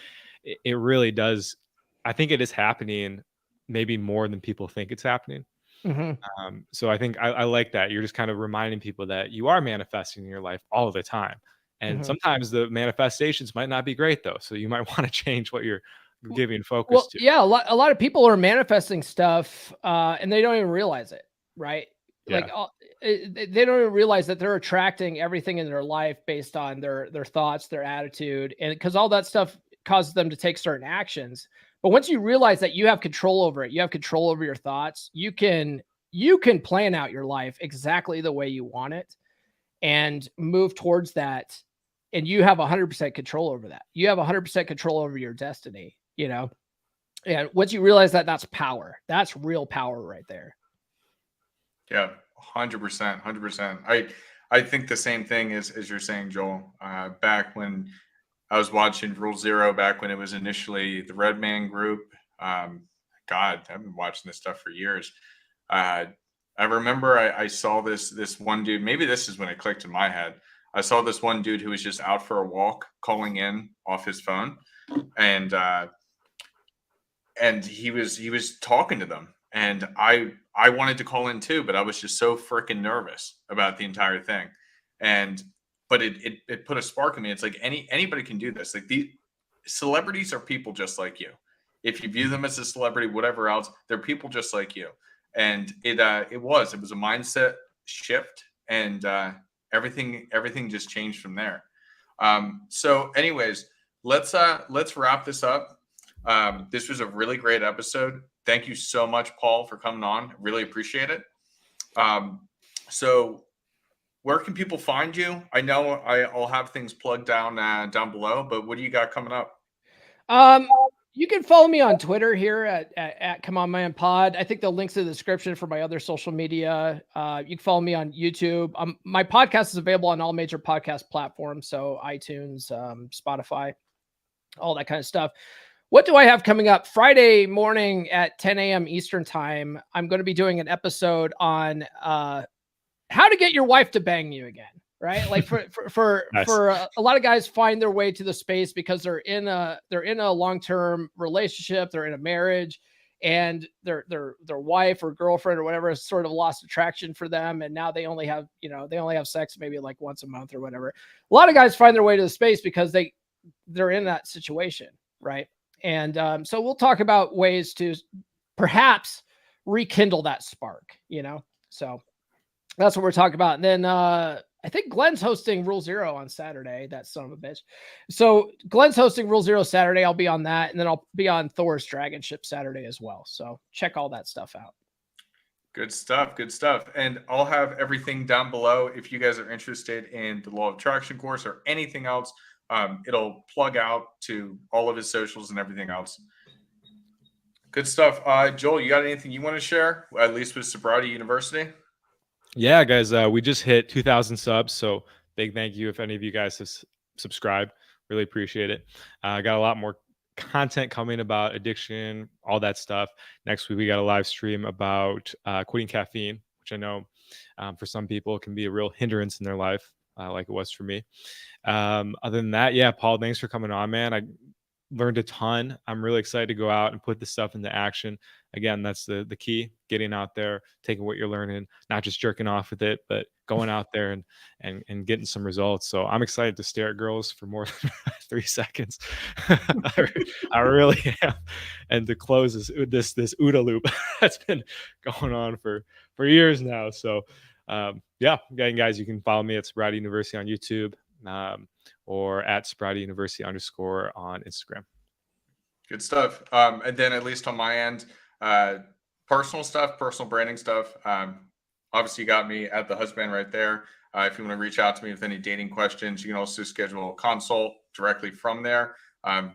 it really does. I think it is happening maybe more than people think it's happening. So I think I like that. You're just kind of reminding people that you are manifesting in your life all the time. And sometimes the manifestations might not be great though. So you might want to change what you're giving focus to. Yeah, a lot of people are manifesting stuff and they don't even realize it, right? Yeah. Like they don't even realize that they're attracting everything in their life based on their thoughts, their attitude, and because all that stuff causes them to take certain actions. But once you realize that you have control over it, you have control over your thoughts, you can plan out your life exactly the way you want it and move towards that. And you have 100% control over that. You have 100% control over your destiny, you know? And once you realize that, that's power. That's real power right there. Yeah, 100%, 100%. I think the same thing as you're saying, Joel. Back when I was watching Rule Zero, back when it was initially the Red Man Group. God, I've been watching this stuff for years. I remember I saw this one dude. Maybe this is when it clicked in my head. I saw this one dude who was just out for a walk, calling in off his phone, and he was talking to them. And I wanted to call in too, but I was just so freaking nervous about the entire thing. But it put a spark in me. It's like anybody can do this. Like, the celebrities are people just like you. If you view them as a celebrity, whatever else, they're people just like you. And it was a mindset shift, and everything just changed from there. So anyways, let's wrap this up. This was a really great episode. Thank you so much, Paul, for coming on. Really appreciate it. So where can people find you? I know I'll have things plugged down below, but what do you got coming up? You can follow me on Twitter here at Come On Man Pod. I think the link's in the description for my other social media. You can follow me on YouTube. My podcast is available on all major podcast platforms, so iTunes, Spotify, all that kind of stuff. What do I have coming up? Friday morning at 10 a.m. Eastern time, I'm going to be doing an episode on how to get your wife to bang you again. Right? Like for Nice. for a lot of guys find their way to the space because they're in a long-term relationship, they're in a marriage, and their wife or girlfriend or whatever has sort of lost attraction for them, and now they only have sex maybe like once a month or whatever. A lot of guys find their way to the space because they're in that situation, right? And so we'll talk about ways to perhaps rekindle that spark, So that's what we're talking about. And then I think Glenn's hosting Rule Zero on Saturday. That son of a bitch. So Glenn's hosting Rule Zero Saturday. I'll be on that. And then I'll be on Thor's Dragon Ship Saturday as well. So check all that stuff out. Good stuff. Good stuff. And I'll have everything down below. If you guys are interested in the Law of Attraction course or anything else, it'll plug out to all of his socials and everything else. Good stuff. Joel, you got anything you want to share, at least with Sobriety University? Yeah, guys, we just hit 2,000 subs, so big thank you if any of you guys have subscribed. Really appreciate it. I got a lot more content coming about addiction, all that stuff. Next week we got a live stream about quitting caffeine, which I know for some people can be a real hindrance in their life, like it was for me. Other than that, yeah, Paul, thanks for coming on, man. I learned a ton. I'm really excited to go out and put this stuff into action. Again, that's the key, getting out there, taking what you're learning, not just jerking off with it, but going out there and getting some results. So I'm excited to stare at girls for more than 3 seconds. I really am. And to close this OODA loop that's been going on for years now. So yeah, again, guys, you can follow me at Sobriety University on YouTube, or at Sobriety University _ on Instagram. Good stuff. And then at least on my end, personal stuff, personal branding stuff. Obviously you got me at the husband right there. If you want to reach out to me with any dating questions, you can also schedule a consult directly from there.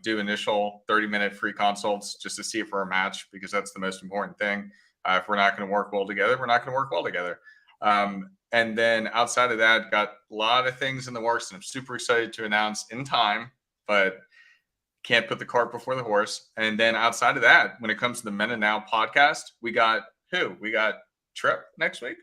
Do initial 30-minute free consults just to see if we're a match, because that's the most important thing. If we're not going to work well together, we're not going to work well together. And then outside of that, got a lot of things in the works, and I'm super excited to announce in time, but can't put the cart before the horse. And then outside of that, when it comes to the Men and Now podcast, we got who? We got Trip next week.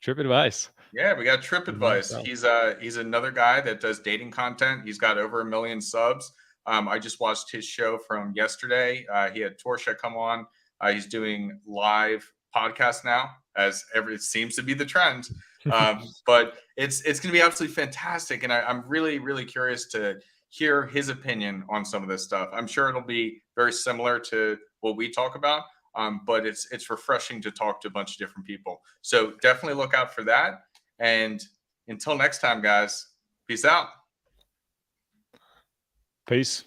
Trip Advice. Yeah, we got Trip Advice. He's another guy that does dating content. He's got over 1 million subs. I just watched his show from yesterday. He had Torsia come on. He's doing live podcasts now, as it seems to be the trend. But it's going to be absolutely fantastic. And I'm really, really curious to hear his opinion on some of this stuff. I'm sure it'll be very similar to what we talk about, but it's refreshing to talk to a bunch of different people. So definitely look out for that. And until next time, guys, peace out. Peace.